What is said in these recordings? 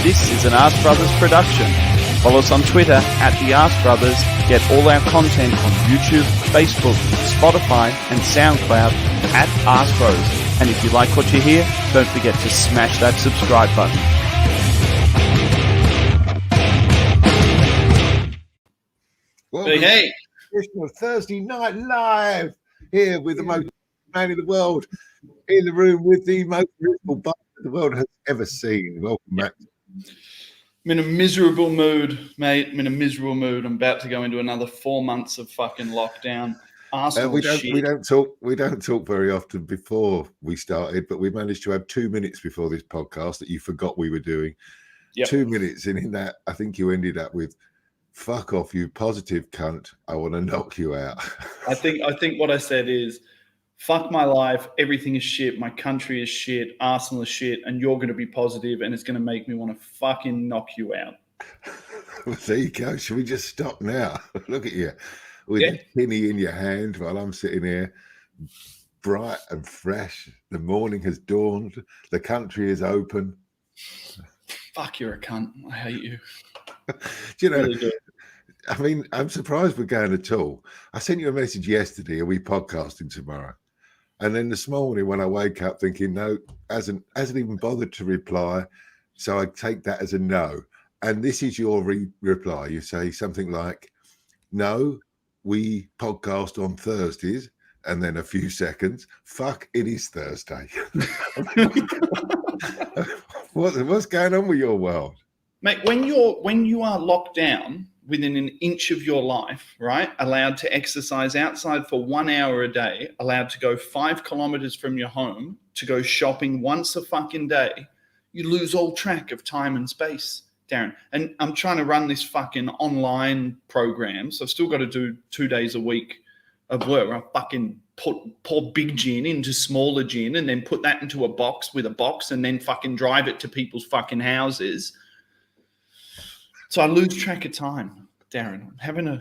This is an Ask Brothers production. Follow us on Twitter at The Ask Brothers. Get all our content on YouTube, Facebook, Spotify, and SoundCloud at Ask Bros. And if you like what you hear, don't forget to smash that subscribe button. Welcome hey. to Thursday Night Live here with the most man in the world in the room with the most miserable bastard the world has ever seen. Welcome, Matt. I'm in a miserable mood, mate. I'm in a miserable mood. I'm about to go into another 4 months of fucking lockdown. Arsenal We shit. don't talk very often before we started, but we managed to have 2 minutes before this podcast that you forgot we were doing. Yep. 2 minutes, and in that, I think you ended up with, "Fuck off, you positive cunt. I want to knock you out." I think what I said is, fuck my life. Everything is shit. My country is shit. Arsenal is shit. And you're going to be positive, and it's going to make me want to fucking knock you out. Well, there you go. Should we just stop now? Look at you with a penny in your hand while I'm sitting here, bright and fresh. The morning has dawned. The country is open. Fuck, you're a cunt. I hate you. Do you know, Really do. I mean, I'm surprised we're going at all. I sent you a message yesterday. Are we podcasting tomorrow? And then this morning when I wake up thinking, no, hasn't even bothered to reply. So I take that as a no. And this is your reply. You say something like, no, we podcast on Thursdays. And then a few seconds, fuck, it is Thursday. What's going on with your world? Mate, when you are locked down within an inch of your life, right, allowed to exercise outside for 1 hour a day, allowed to go 5 kilometers from your home, to go shopping once a fucking day, you lose all track of time and space, Darren. And I'm trying to run this fucking online program, so I've still got to do 2 days a week of work. I fucking pour big gin into smaller gin and then put that into a box with a box and then fucking drive it to people's fucking houses. So I lose track of time, Darren. I'm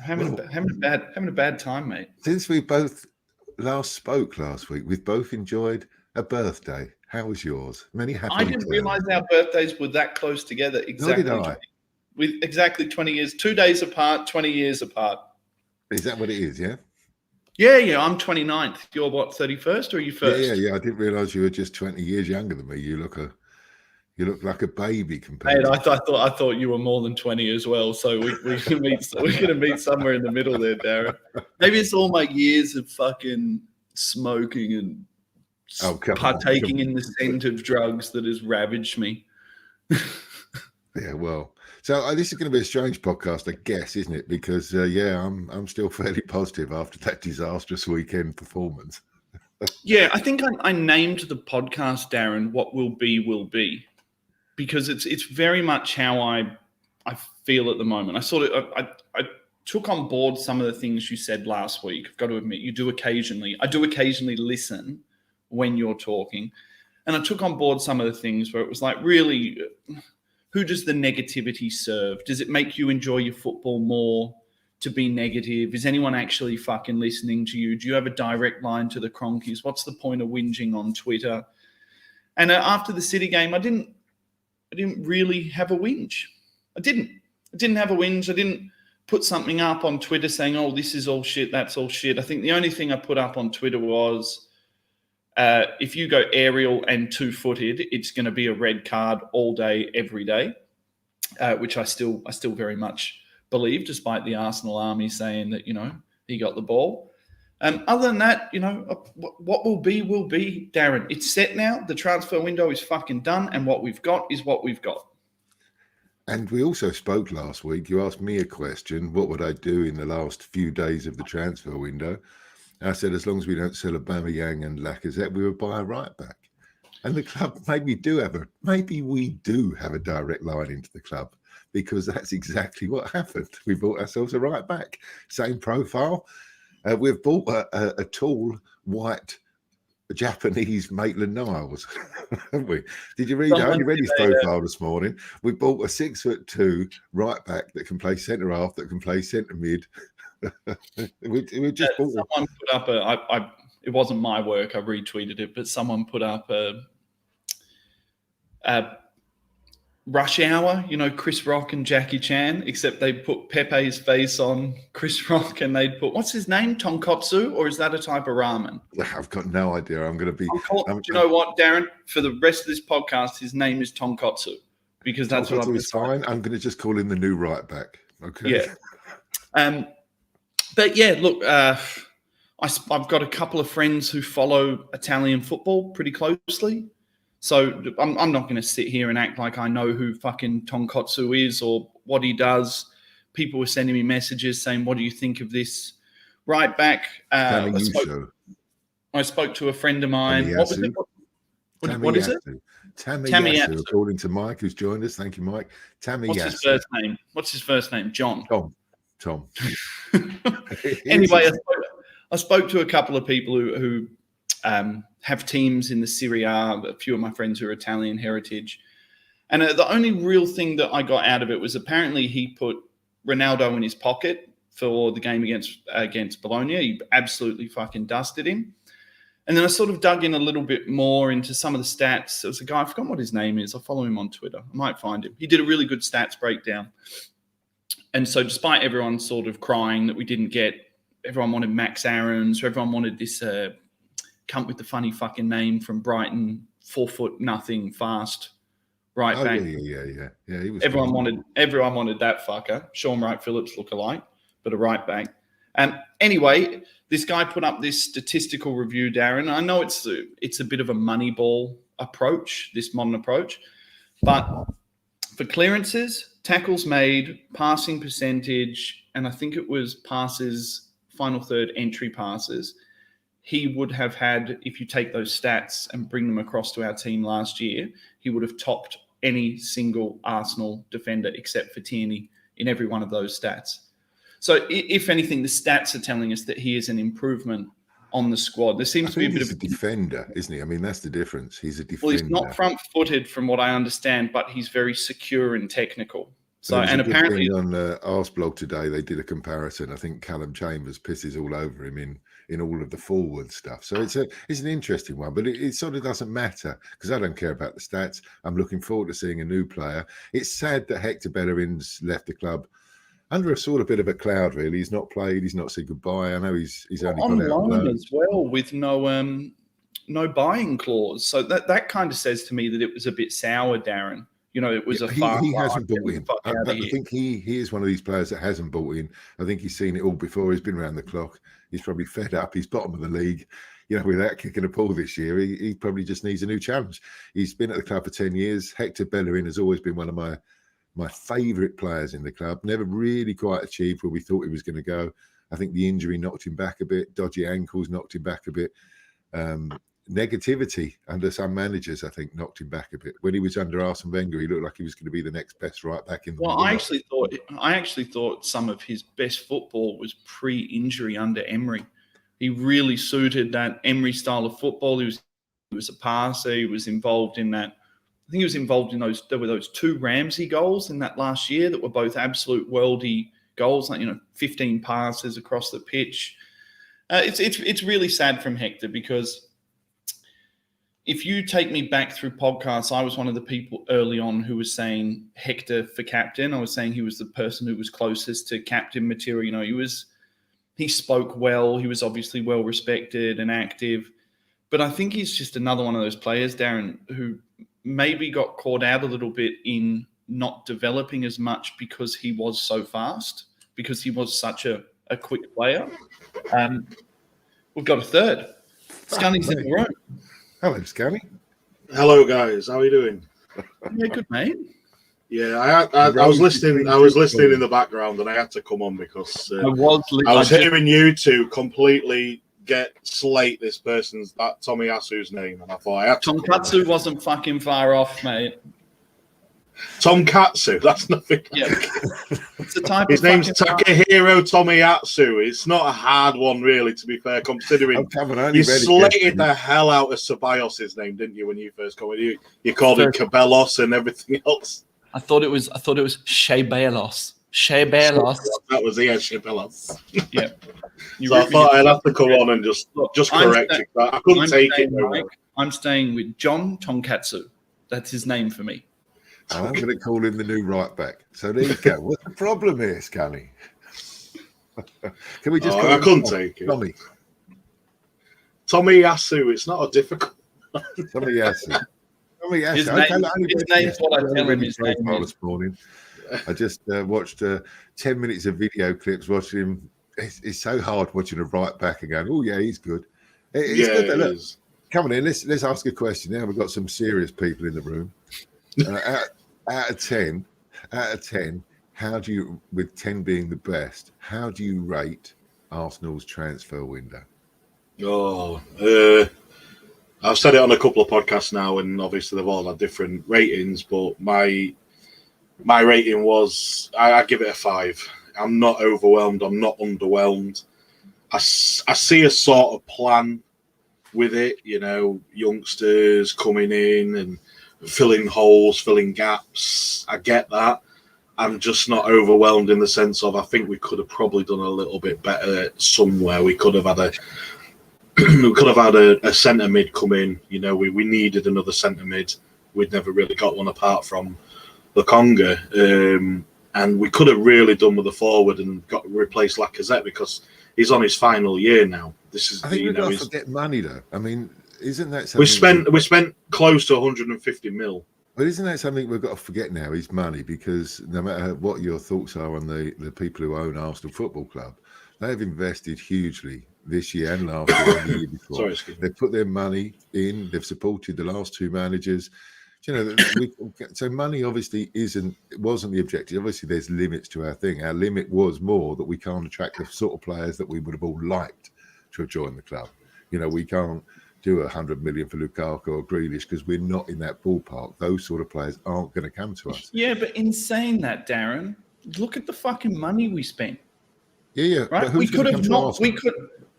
having a bad time, mate. Since we both last spoke last week, we've both enjoyed a birthday. How was yours? Many happy I didn't realize our birthdays were that close together. Exactly. Nor did I. With exactly 20 years, 2 days apart, 20 years apart. Is that what it is, yeah? Yeah. I'm 29th. You're what, 31st or are you first? Yeah. I didn't realize you were just 20 years younger than me. You look like a baby compared. Mate, I thought you were more than 20 as well. So we can meet. We're gonna meet somewhere in the middle there, Darren. Maybe it's all my years of fucking smoking and partaking in the scent of drugs that has ravaged me. Yeah, well, so this is going to be a strange podcast, I guess, isn't it? Because I'm still fairly positive after that disastrous weekend performance. Yeah, I think I named the podcast, Darren, "What Will Be," because it's very much how I feel at the moment. I took on board some of the things you said last week. I've got to admit, I do occasionally listen when you're talking, and I took on board some of the things where it was like, really, who does the negativity serve? Does it make you enjoy your football more to be negative? Is anyone actually fucking listening to you? Do you have a direct line to the Cronkies? What's the point of whinging on Twitter? And after the City game, I didn't really have a whinge. I didn't have a whinge. I didn't put something up on Twitter saying, oh, this is all shit, that's all shit. I think the only thing I put up on Twitter was, if you go aerial and 2-footed, it's going to be a red card all day, every day, which I still very much believe, despite the Arsenal army saying that, he got the ball. Other than that, what will be, Darren. It's set now. The transfer window is fucking done, and what we've got is what we've got. And we also spoke last week. You asked me a question, what would I do in the last few days of the transfer window? I said, as long as we don't sell Aubameyang and Lacazette, we would buy a right back. And the club, maybe we do have a direct line into the club, because that's exactly what happened. We bought ourselves a right back, same profile. We've bought a tall, white, Japanese Maitland-Niles, haven't we? Did you read? I only read his profile this morning. We bought a 6'2" right back that can play centre half, that can play centre mid. we just bought. Someone put up it wasn't my work. I retweeted it, but someone put up Rush Hour, Chris Rock and Jackie Chan, except they put Pepe's face on Chris Rock and they'd put, what's his name, tonkotsu, or is that a type of ramen? I've got no idea. I'm going to be... do you know what, Daren? For the rest of this podcast, his name is tonkotsu because that's what I've decided. Fine. I'm going to just call him the new right back. Okay. Yeah. But yeah, look, I've got a couple of friends who follow Italian football pretty closely. So I'm not going to sit here and act like I know who fucking tonkotsu is or what he does. People were sending me messages saying, what do you think of this right back? I spoke to a friend of mine. What was it? What is it? Tamiyasu, according to Mike, who's joined us. Thank you, Mike. Tamiyasu. What's his first name? John. Tom. Anyway, I spoke to a couple of people who have teams in the Serie A, a few of my friends who are Italian heritage. And the only real thing that I got out of it was apparently he put Ronaldo in his pocket for the game against Bologna. He absolutely fucking dusted him. And then I sort of dug in a little bit more into some of the stats. There was a guy, I forgot what his name is. I follow him on Twitter. I might find him. He did a really good stats breakdown. And so despite everyone sort of crying that we didn't get, everyone wanted Max Aarons, or everyone wanted this cunt with the funny fucking name from Brighton, 4'0" fast right back. Yeah. He was everyone wanted that fucker. Sean Wright Phillips look-alike, but a right back. Anyway, this guy put up this statistical review, Daren. I know it's a bit of a Moneyball approach, this modern approach, but for clearances, tackles made, passing percentage, and I think it was passes, final third entry passes, he would have had, if you take those stats and bring them across to our team last year, he would have topped any single Arsenal defender except for Tierney in every one of those stats. So if anything, the stats are telling us that he is an improvement on the squad. There seems to be a bit of a defender, isn't he? I mean, that's the difference. He's a defender. Well, he's not front-footed from what I understand, but he's very secure and technical. So, and apparently on Arsblog today, they did a comparison. I think Callum Chambers pisses all over him in all of the forward stuff. So it's an interesting one, but it sort of doesn't matter because I don't care about the stats. I'm looking forward to seeing a new player. It's sad that Hector Bellerin's left the club under a sort of bit of a cloud, really. He's not played. He's not said goodbye. I know he's only on gone out loan as well with no buying clause. So that kind of says to me that it was a bit sour, Daren. It was he hasn't bought in. I think he is one of these players that hasn't bought in. I think he's seen it all before. He's been around the clock. He's probably fed up. He's bottom of the league. Without kicking a ball this year, he probably just needs a new challenge. He's been at the club for 10 years. Hector Bellerin has always been one of my favourite players in the club. Never really quite achieved where we thought he was going to go. I think the injury knocked him back a bit. Dodgy ankles knocked him back a bit. Negativity under some managers, I think, knocked him back a bit. When he was under Arsene Wenger, he looked like he was going to be the next best right back in the world. I actually thought some of his best football was pre-injury under Emery. He really suited that Emery style of football. He was a passer. He was involved in that. I think he was involved in those. There were those 2 Ramsey goals in that last year that were both absolute worldy goals. 15 passes across the pitch. It's really sad from Hector because if you take me back through podcasts, I was one of the people early on who was saying Hector for captain. I was saying he was the person who was closest to captain material. He spoke well. He was obviously well respected and active. But I think he's just another one of those players, Daren, who maybe got caught out a little bit in not developing as much because he was so fast, because he was such a quick player. We've got a third. Scunny's in the room. Hello, Scunny. Hello, guys. How are you doing? Yeah, good, mate. Yeah, I was listening. I was listening in the background, and I had to come on because I was hearing you two completely slate this person's that Tomiyasu's name, and I thought I had to. Tonkatsu wasn't fucking far off, mate. Tomkatsu, that's nothing. Yeah, it's the type. His name's Takehiro Tomiyasu. It's not a hard one, really, to be fair, considering you slated the hell out of Ceballos' name, didn't you, when you first called it? You called it Cabellos and everything else. I thought it was Shebelos. Shebelos. That was Shebelos. Yeah. So I thought I'd have to come on and just correct you. I couldn't take it. I'm staying with John Tonkatsu. That's his name for me. And I'm going to call him the new right back. So there you go. What's the problem here, Scully? Can we just call him couldn't take it. Tommy Yasu. It's not a difficult. Tommy Yasu. His name's what I tell him his name is. This morning. I just watched 10 minutes of video clips watching him. It's so hard watching a right back and going, oh, yeah, he's good. It's good. It Look, is. come on in. Let's ask a question now. We've got some serious people in the room. Out of 10, how do you, with 10 being the best, how do you rate Arsenal's transfer window? I've said it on a couple of podcasts now, and obviously they've all had different ratings, but my rating was, I give it a 5. I'm not overwhelmed. I'm not underwhelmed. I see a sort of plan with it, youngsters coming in and filling holes, filling gaps. I get that. I'm just not overwhelmed in the sense of I think we could have probably done a little bit better somewhere. We could have had a centre mid come in. We needed another centre mid. We'd never really got one apart from the Conga. And we could have really done with a forward and replaced Lacazette because he's on his final year now. I think we've got to forget money, though. I mean, isn't that something... We spent close to 150 mil. But isn't that something we've got to forget now, is money? Because no matter what your thoughts are on the people who own Arsenal Football Club, they've invested hugely this year and last year and the year before. They've put their money in. They've supported the last 2 managers. So money obviously wasn't the objective. Obviously, there's limits to our thing. Our limit was more that we can't attract the sort of players that we would have all liked to have joined the club. We can't do 100 million for Lukaku or Grealish because we're not in that ballpark. Those sort of players aren't going to come to us. Yeah, but in saying that, Darren, look at the fucking money we spent. Yeah. Right? But who's going to come to Arsenal?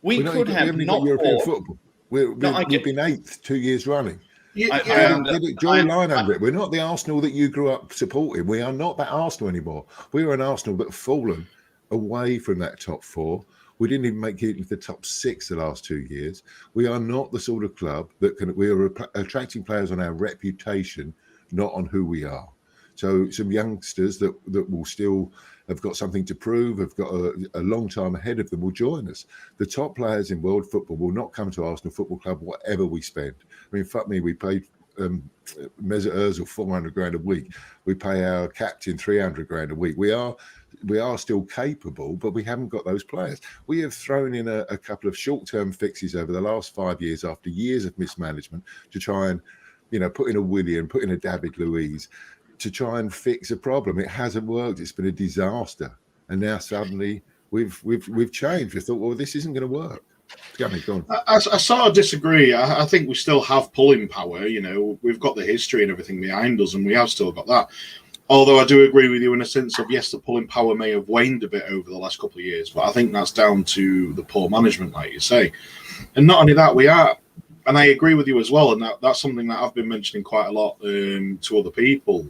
We could have not European bought football. We've been 8th 2 years running. Draw a line under it. We're not the Arsenal that you grew up supporting. We are not that Arsenal anymore. We were an Arsenal that have fallen away from that top 4. We didn't even make it into the top 6 the last 2 years. We are not the sort of club that we are attracting players on our reputation, not on who we are. So some youngsters that will still have got something to prove, have got a long time ahead of them, will join us. The top players in world football will not come to Arsenal Football Club whatever we spend. I mean, fuck me, we paid Mesut Ozil 400 grand a week. We pay our captain 300 grand a week. We are still capable, but we haven't got those players. We have thrown in a couple of short-term fixes over the last 5 years after years of mismanagement to try and, put in a Willian, put in a David Luiz to try and fix a problem. It hasn't worked. It's been a disaster. And now suddenly we've changed. We thought, well, this isn't going to work. Go on. I sort of disagree. I think we still have pulling power. We've got the history and everything behind us, and we have still got that. Although I do agree with you in a sense of, yes, the pulling power may have waned a bit over the last couple of years, but I think that's down to the poor management, like you say. And not only that, and I agree with you as well, and that's something that I've been mentioning quite a lot to other people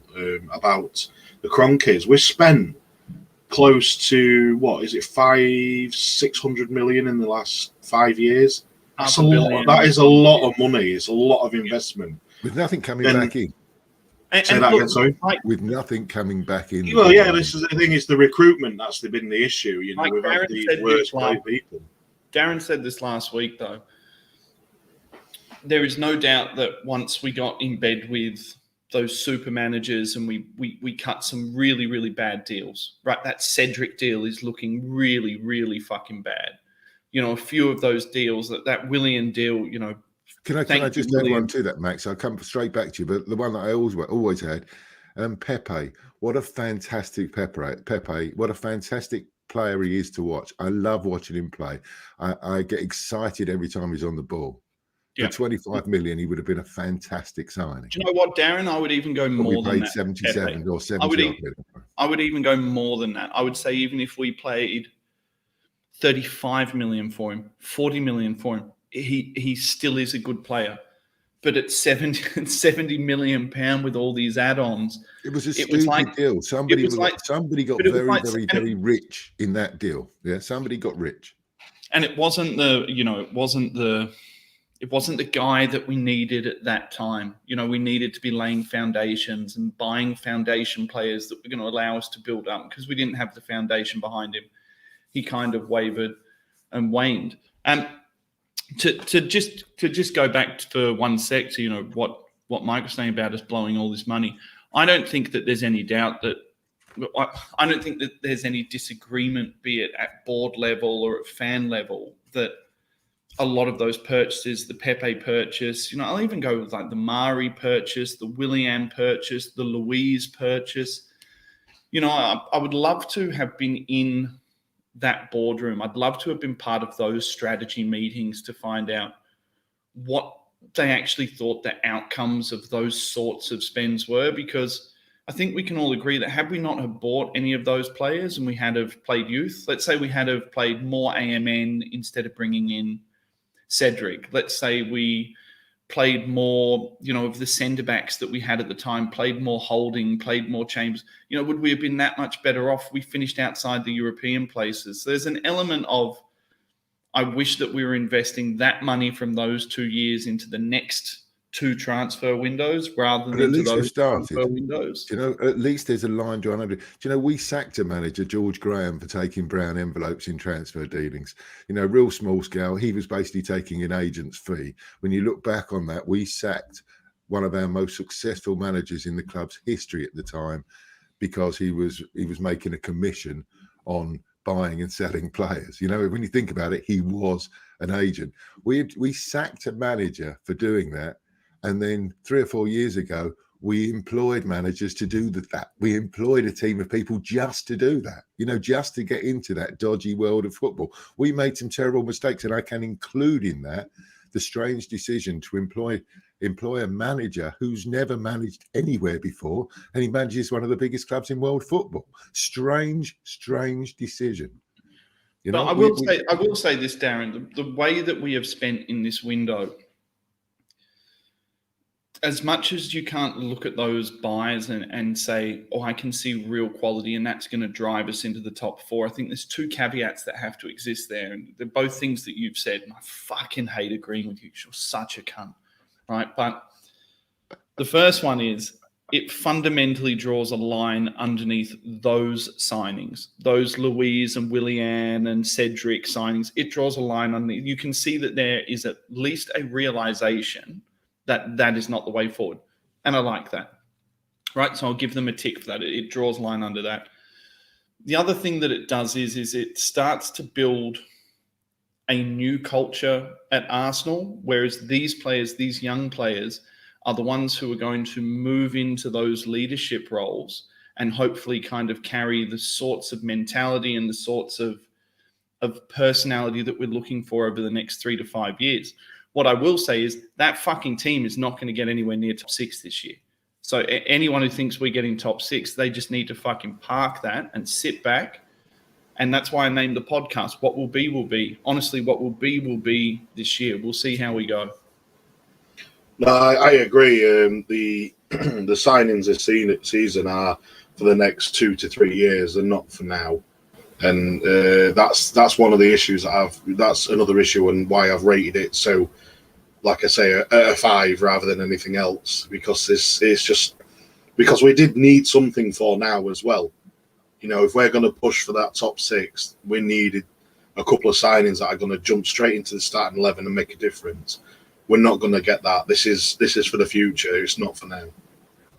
about the Kroenkes. We've spent close to, 500-600 million in the last 5 years. That's a lot. That is a lot of money. It's a lot of investment. With nothing coming back in. With nothing coming back in. Well, yeah, this is the thing. Is the recruitment that's been the issue. We've had the worst paid people. Darren said this last week, though. There is no doubt that once we got in bed with those super managers and we cut some really, really bad deals, right? That Cedric deal is looking really, really fucking bad. A few of those deals, that Willian deal, Can I just add one to that, Max? I'll come straight back to you, but the one that I always had, Pepe. What a fantastic Pepe. What a fantastic player he is to watch. I love watching him play. I get excited every time he's on the ball. For 25 million, he would have been a fantastic signing. Do you know what, Darren? I would even go more than that. 77 Pepe. Or 70. I would even go more than that. I would say even if we played 35 million for him, 40 million for him, he still is a good player. But at 70 million pound with all these add-ons, it was a stupid deal. Somebody got very rich in that deal. Yeah, somebody got rich. And it wasn't the it wasn't the guy that we needed at that time. You know, we needed to be laying foundations and buying foundation players that were going to allow us to build up, because we didn't have the foundation behind him. He kind of wavered and waned. To just go back for one sec to, you know, what Mike was saying about us blowing all this money. I don't think that there's any doubt that I don't think that there's any disagreement, be it at board level or at fan level, that a lot of those purchases, the Pepe purchase, you know, I'll even go with like the Mari purchase, the Willian purchase, the Louise purchase. You know, I would love to have been in that boardroom. I'd love to have been part of those strategy meetings to find out what they actually thought the outcomes of those sorts of spends were, because I think we can all agree that had we not have bought any of those players and we had have played youth, let's say we had have played more AMN instead of bringing in Cedric, let's say we played more, you know, of the centre backs that we had at the time, played more Holding, played more Chambers, you know, would we have been that much better off? We finished outside the European places. So there's an element of, I wish that we were investing that money from those 2 years into the next 2 transfer windows rather than into those transfer windows. You know, at least there's a line drawn under. Do you know, we sacked a manager, George Graham, for taking brown envelopes in transfer dealings. You know, real small scale. He was basically taking an agent's fee. When you look back on that, we sacked one of our most successful managers in the club's history at the time because he was making a commission on buying and selling players. You know, when you think about it, he was an agent. We sacked a manager for doing that. And then 3 or 4 years ago, we employed managers to do that. We employed a team of people just to do that, you know, just to get into that dodgy world of football. We made some terrible mistakes, and I can include in that the strange decision to employ a manager who's never managed anywhere before, and he manages one of the biggest clubs in world football. Strange decision. You know, I will say this, Daren, the way that we have spent in this window, as much as you can't look at those buys and say, oh, I can see real quality and that's going to drive us into the top 4, I think there's 2 caveats that have to exist there. And they're both things that you've said, and I fucking hate agreeing with you. You're such a cunt, right? But the first one is, it fundamentally draws a line underneath those signings, those Louise and Willian and Cedric signings. It draws a line underneath. You can see that there is at least a realization that is not the way forward. And I like that, right? So I'll give them a tick for that. It draws a line under that. The other thing that it does is it starts to build a new culture at Arsenal, whereas these players, these young players, are the ones who are going to move into those leadership roles and hopefully kind of carry the sorts of mentality and the sorts of personality that we're looking for over the next 3 to 5 years. What I will say is that fucking team is not going to get anywhere near top 6 this year. So anyone who thinks we're getting top 6, they just need to fucking park that and sit back. And that's why I named the podcast, What Will Be, Will Be. Honestly, what will be this year. We'll see how we go. No, I agree. The signings this season are for the next 2 to 3 years and not for now. And that's one of the issues that's another issue and why I've rated it so, like I say, a 5 rather than anything else, because this is just because we did need something for now as well. You know, if we're going to push for that top 6, we needed a couple of signings that are going to jump straight into the starting 11 and make a difference. We're not going to get that. This is for the future. It's not for now.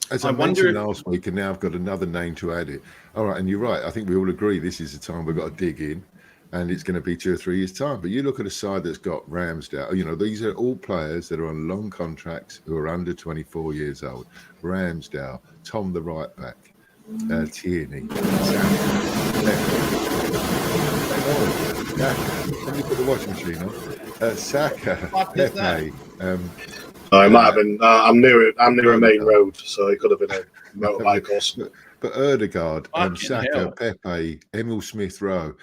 As I mentioned last week, and now I've got another name to add it. All right, and you're right. I think we all agree this is the time we've got to dig in, and it's going to be 2 or 3 years' time. But you look at a side that's got Ramsdale. You know, these are all players that are on long contracts who are under 24 years old. Ramsdale, Tom the right back, Tierney, Let me put the washing machine on. Saka, Pepe. It might have been. I'm near a main road, so it could have been a motorbike or something. But Erdegaard, Saka, Pepe, Emil Smith-Rowe,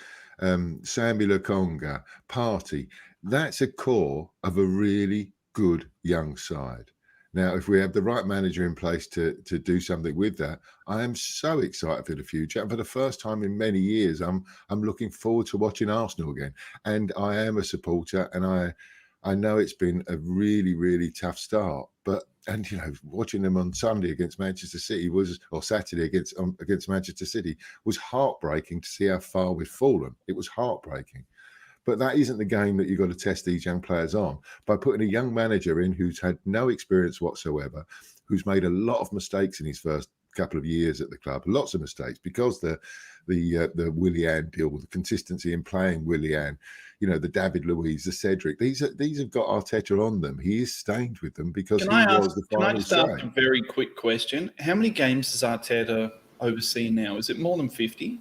Samuel Okonga, Partey, that's a core of a really good young side. Now, if we have the right manager in place to do something with that, I am so excited for the future. And for the first time in many years, I'm looking forward to watching Arsenal again. And I am a supporter, and I know it's been a really, really tough start, and watching them on Sunday against Manchester City or Saturday against Manchester City was heartbreaking to see how far we've fallen. It was heartbreaking. But that isn't the game that you've got to test these young players on. By putting a young manager in who's had no experience whatsoever, who's made a lot of mistakes in his first couple of years at the club, lots of mistakes, because the Willian deal, the consistency in playing Willian, the David Luiz, the Cedric, these have got Arteta on them. He is stained with them because was the final say. Can I just ask a very quick question? How many games does Arteta oversee now? Is it more than 50?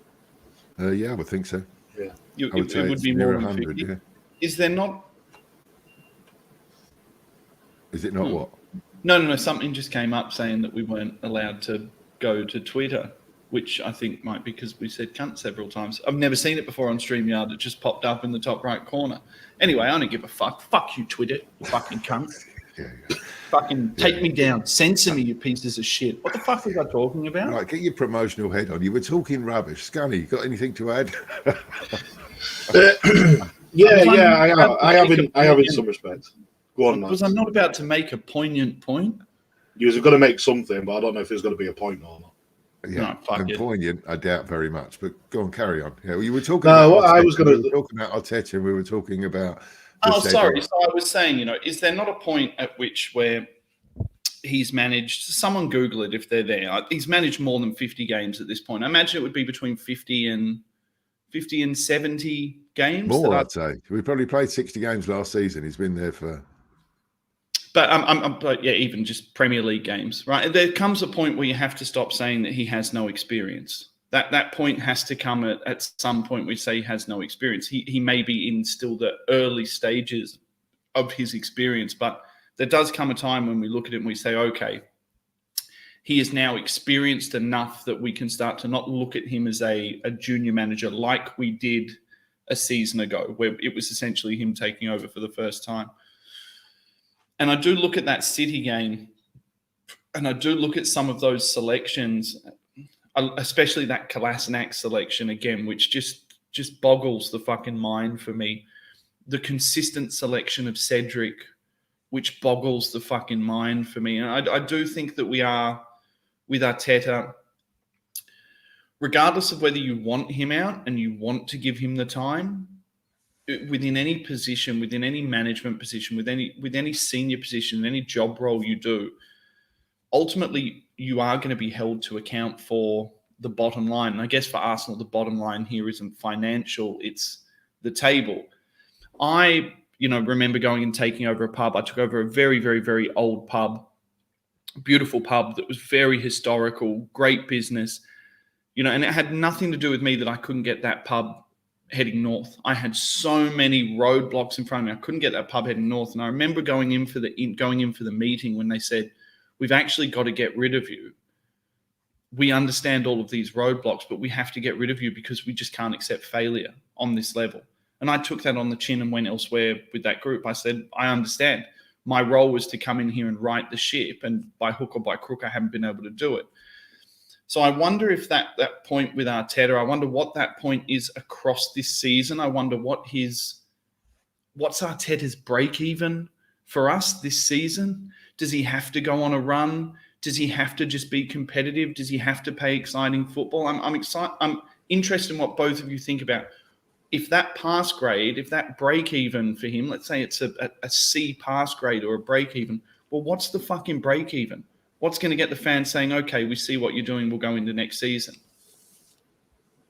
Yeah, I would think so. Yeah. It would be more than 50. Yeah. Is there not? Is it not what? No. Something just came up saying that we weren't allowed to go to Twitter, which I think might be because we said cunt several times. I've never seen it before on StreamYard. It just popped up in the top right corner. Anyway, I don't give a fuck. Fuck you, Twitter, you fucking cunt. Yeah. Fucking take me down. Censor me, you pieces of shit. What the fuck was I talking about? Right, get your promotional head on. You were talking rubbish. Scunny, you got anything to add? I have in some respects. Go on, Matt. Was I not about to make a poignant point? You was going to make something, but I don't know if it's going to be a point or not. Yeah, no, fuck and it. Poignant, I doubt very much. But go on, carry on. Yeah, you were talking. Talking about Arteta, and we were talking about. Sorry. So I was saying, is there not a point at which where he's managed? Someone Google it if they're there. He's managed more than 50 games at this point. I imagine it would be between 50 and 70 games. More, I'd say. We probably played 60 games last season. He's been there for. But even just Premier League games, right? There comes a point where you have to stop saying that he has no experience. That point has to come at some point. We say he has no experience. He may be in still the early stages of his experience, but there does come a time when we look at it and we say, okay, he is now experienced enough that we can start to not look at him as a junior manager like we did a season ago, where it was essentially him taking over for the first time. And I do look at that City game, and I do look at some of those selections, especially that Kolasinac selection again, which just boggles the fucking mind for me. The consistent selection of Cedric, which boggles the fucking mind for me. And I do think that we are, with Arteta, regardless of whether you want him out and you want to give him the time, within any position, within any management position, with any senior position, any job role you do, ultimately you are going to be held to account for the bottom line. And I guess for Arsenal, the bottom line here isn't financial, it's the table. I, remember going and taking over a pub. I took over a very, very, very old pub, beautiful pub that was very historical, great business, and it had nothing to do with me that I couldn't get that pub heading north. I had so many roadblocks in front of me. I couldn't get that pub heading north. And I remember going in for the meeting when they said, we've actually got to get rid of you. We understand all of these roadblocks, but we have to get rid of you because we just can't accept failure on this level. And I took that on the chin and went elsewhere with that group. I said, I understand. My role was to come in here and right the ship. And by hook or by crook, I haven't been able to do it. So I wonder if that point with Arteta, I wonder what that point is across this season. I wonder what's Arteta's break even for us this season? Does he have to go on a run? Does he have to just be competitive? Does he have to play exciting football? I'm excited. I'm interested in what both of you think about. If that pass grade, if that break even for him, let's say it's a C pass grade or a break even, well, what's the fucking break even? What's going to get the fans saying, okay, we see what you're doing, we'll go into next season?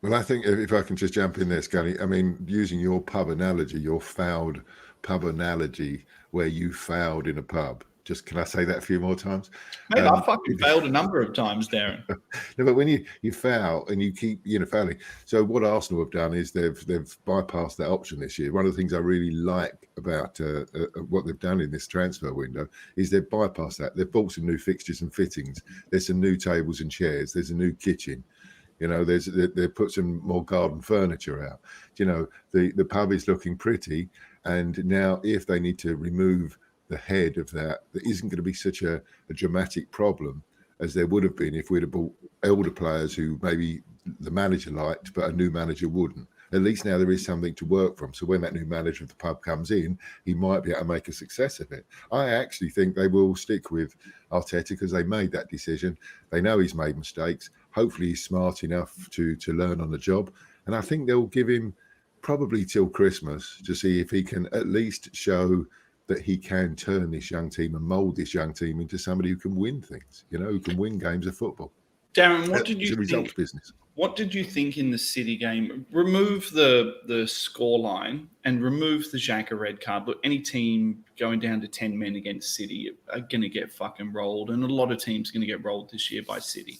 Well, I think if I can just jump in there, Scully, I mean, using your pub analogy, your fouled pub analogy, where you fouled in a pub. Just can I say that a few more times? Mate, I fucking failed a number of times, Daren. No, but when you foul and you keep fouling. So what Arsenal have done is they've bypassed that option this year. One of the things I really like about what they've done in this transfer window is they've bypassed that. They've bought some new fixtures and fittings. There's some new tables and chairs. There's a new kitchen. They've put some more garden furniture out. The pub is looking pretty. And now if they need to remove the head of that isn't going to be such a dramatic problem as there would have been if we'd have bought elder players who maybe the manager liked, but a new manager wouldn't. At least now there is something to work from. So when that new manager of the pub comes in, he might be able to make a success of it. I actually think they will stick with Arteta because they made that decision. They know he's made mistakes. Hopefully he's smart enough to learn on the job. And I think they'll give him probably till Christmas to see if he can at least show that he can turn this young team and mould this young team into somebody who can win things, who can win games of football. Darren, what did you think? Results business. What did you think in the City game? Remove the score line and remove the Xhaka red card. Look, any team going down to 10 men against City are going to get fucking rolled, and a lot of teams are going to get rolled this year by City.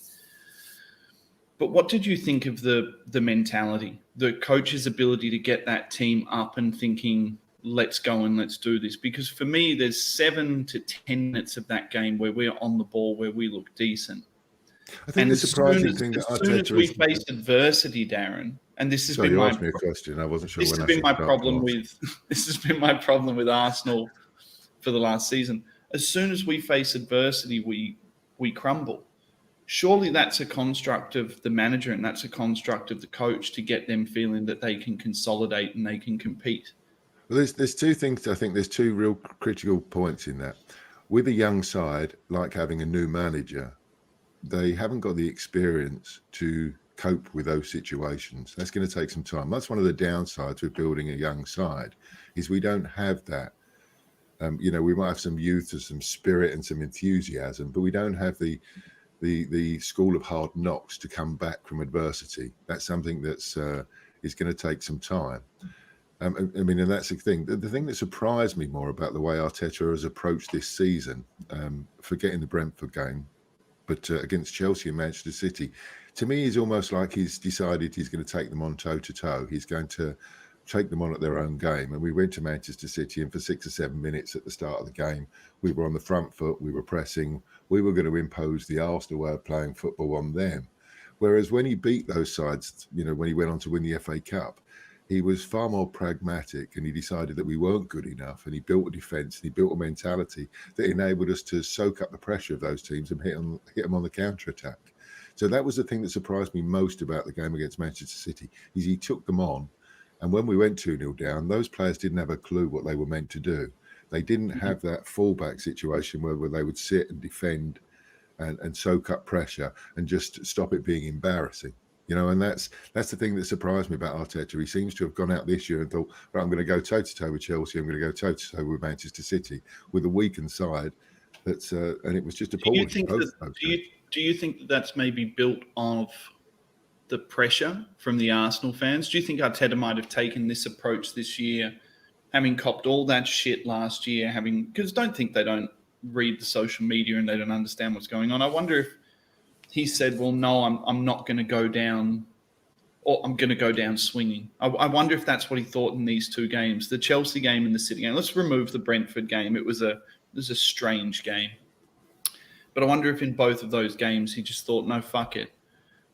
But what did you think of the mentality, the coach's ability to get that team up and thinking, let's go and let's do this? Because for me, there's 7 to 10 minutes of that game where we're on the ball, where we look decent. I think the surprising thing that as soon as we face adversity, Darren, and this has been my asked me a question. I wasn't sure. This has been my problem with Arsenal for the last season. As soon as we face adversity, we crumble. Surely that's a construct of the manager and that's a construct of the coach to get them feeling that they can consolidate and they can compete. Well, there's two things. I think there's two real critical points in that. With a young side, like having a new manager, they haven't got the experience to cope with those situations. That's going to take some time. That's one of the downsides with building a young side, is we don't have that. We might have some youth and some spirit and some enthusiasm, but we don't have the school of hard knocks to come back from adversity. That's something that's is going to take some time. And that's the thing. The thing that surprised me more about the way Arteta has approached this season, forgetting the Brentford game, but against Chelsea and Manchester City, to me, is almost like he's decided he's going to take them on toe-to-toe. He's going to take them on at their own game. And we went to Manchester City, and for 6 or 7 minutes at the start of the game, we were on the front foot, we were pressing, we were going to impose the Arsenal way of playing football on them. Whereas when he beat those sides, when he went on to win the FA Cup, he was far more pragmatic, and he decided that we weren't good enough, and he built a defence and he built a mentality that enabled us to soak up the pressure of those teams and hit them on the counter-attack. So that was the thing that surprised me most about the game against Manchester City, is he took them on, and when we went 2-0 down, those players didn't have a clue what they were meant to do. They didn't have that fallback situation where they would sit and defend and soak up pressure and just stop it being embarrassing. And that's the thing that surprised me about Arteta. He seems to have gone out this year and thought, right, I'm going to go toe-to-toe with Chelsea. I'm going to go toe-to-toe with Manchester City with a weakened side. And it was just appalling. Do you think that that's maybe built of the pressure from the Arsenal fans? Do you think Arteta might have taken this approach this year, having copped all that shit last year, because don't think they don't read the social media and they don't understand what's going on. I wonder if he said, well, no, I'm not going to go down, or I'm going to go down swinging. I wonder if that's what he thought in these two games, the Chelsea game and the City game. Let's remove the Brentford game. It was a strange game. But I wonder if in both of those games he just thought, no, fuck it.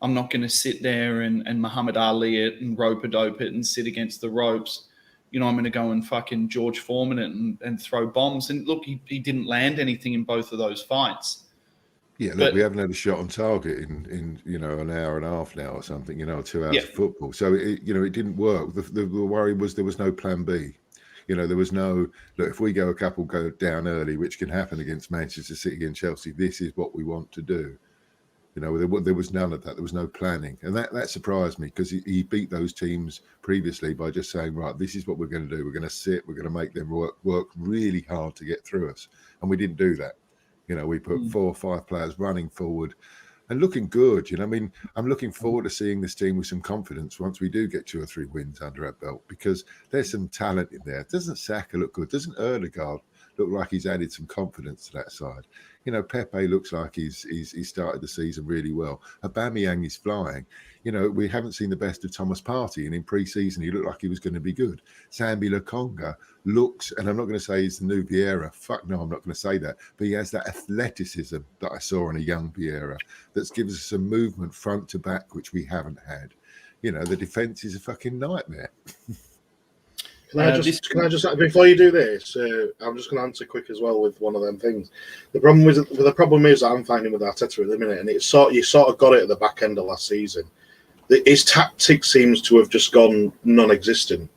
I'm not going to sit there and Muhammad Ali it and rope-a-dope it and sit against the ropes. I'm going to go and fucking George Foreman it and throw bombs. And look, he didn't land anything in both of those fights. Yeah, look, we haven't had a shot on target in an hour and a half now or something, 2 hours of football. So, it didn't work. The worry was there was no plan B. There was no, look, if we go down early, which can happen against Manchester City and Chelsea, this is what we want to do. There was none of that. There was no planning. And that surprised me, because he beat those teams previously by just saying, right, this is what we're going to do. We're going to sit, we're going to make them work really hard to get through us. And we didn't do that. We put 4 or 5 players running forward and looking good. I'm looking forward to seeing this team with some confidence once we do get 2 or 3 wins under our belt, because there's some talent in there. Doesn't Saka look good? Doesn't Erdegaard look like he's added some confidence to that side? Pepe looks like he's started the season really well. Aubameyang is flying. We haven't seen the best of Thomas Partey, and in pre-season he looked like he was going to be good. Sambi Lokonga looks, and I'm not going to say he's the new Vieira. Fuck no, I'm not going to say that. But he has that athleticism that I saw in a young Vieira that gives us some movement front to back, which we haven't had. The defence is a fucking nightmare. Can I just before you do this, I'm just going to answer quick as well with one of them things. The problem is that I'm finding with Arteta at the minute, and you sort of got it at the back end of last season, his tactics seems to have just gone non-existent.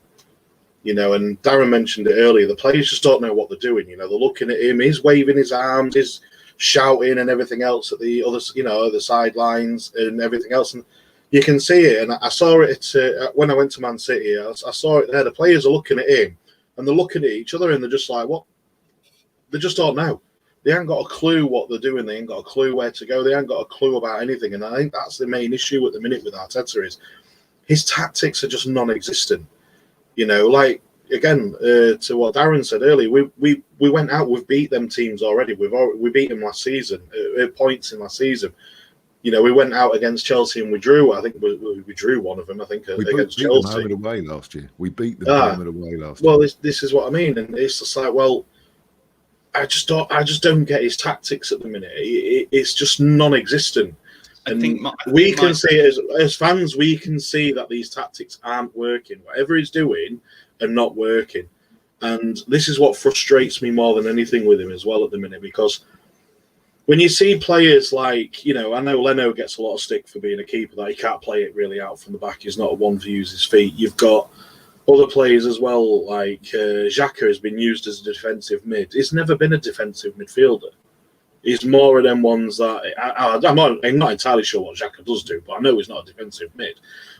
And Daren mentioned it earlier. The players just don't know what they're doing. They're looking at him. He's waving his arms. He's shouting and everything else at the other, the sidelines and everything else. And you can see it. And I saw it when I went to Man City. I saw it there. The players are looking at him and they're looking at each other and they're just like, what? They just don't know. They haven't got a clue what they're doing. They ain't got a clue where to go. They haven't got a clue about anything. And I think that's the main issue at the minute with Arteta is his tactics are just non-existent. Like, again, to what Daren said earlier, we went out, we've beat them teams already. We beat them last season, points in last season. We went out against Chelsea and we drew. I think we drew one of them, against Chelsea. Them home and away last year. We beat them home and away last year. Well, this is what I mean. And it's just like, well, I just don't get his tactics at the minute. It's just non-existent. And we can see as fans, we can see that these tactics aren't working. Whatever he's doing are not working. And this is what frustrates me more than anything with him as well at the minute, because when you see players like, I know Leno gets a lot of stick for being a keeper, that he can't play it really out from the back. He's not a one to use his feet. You've got other players as well, like Xhaka has been used as a defensive mid. He's never been a defensive midfielder. He's more of them ones that I'm not entirely sure what Xhaka does do, but I know he's not a defensive mid.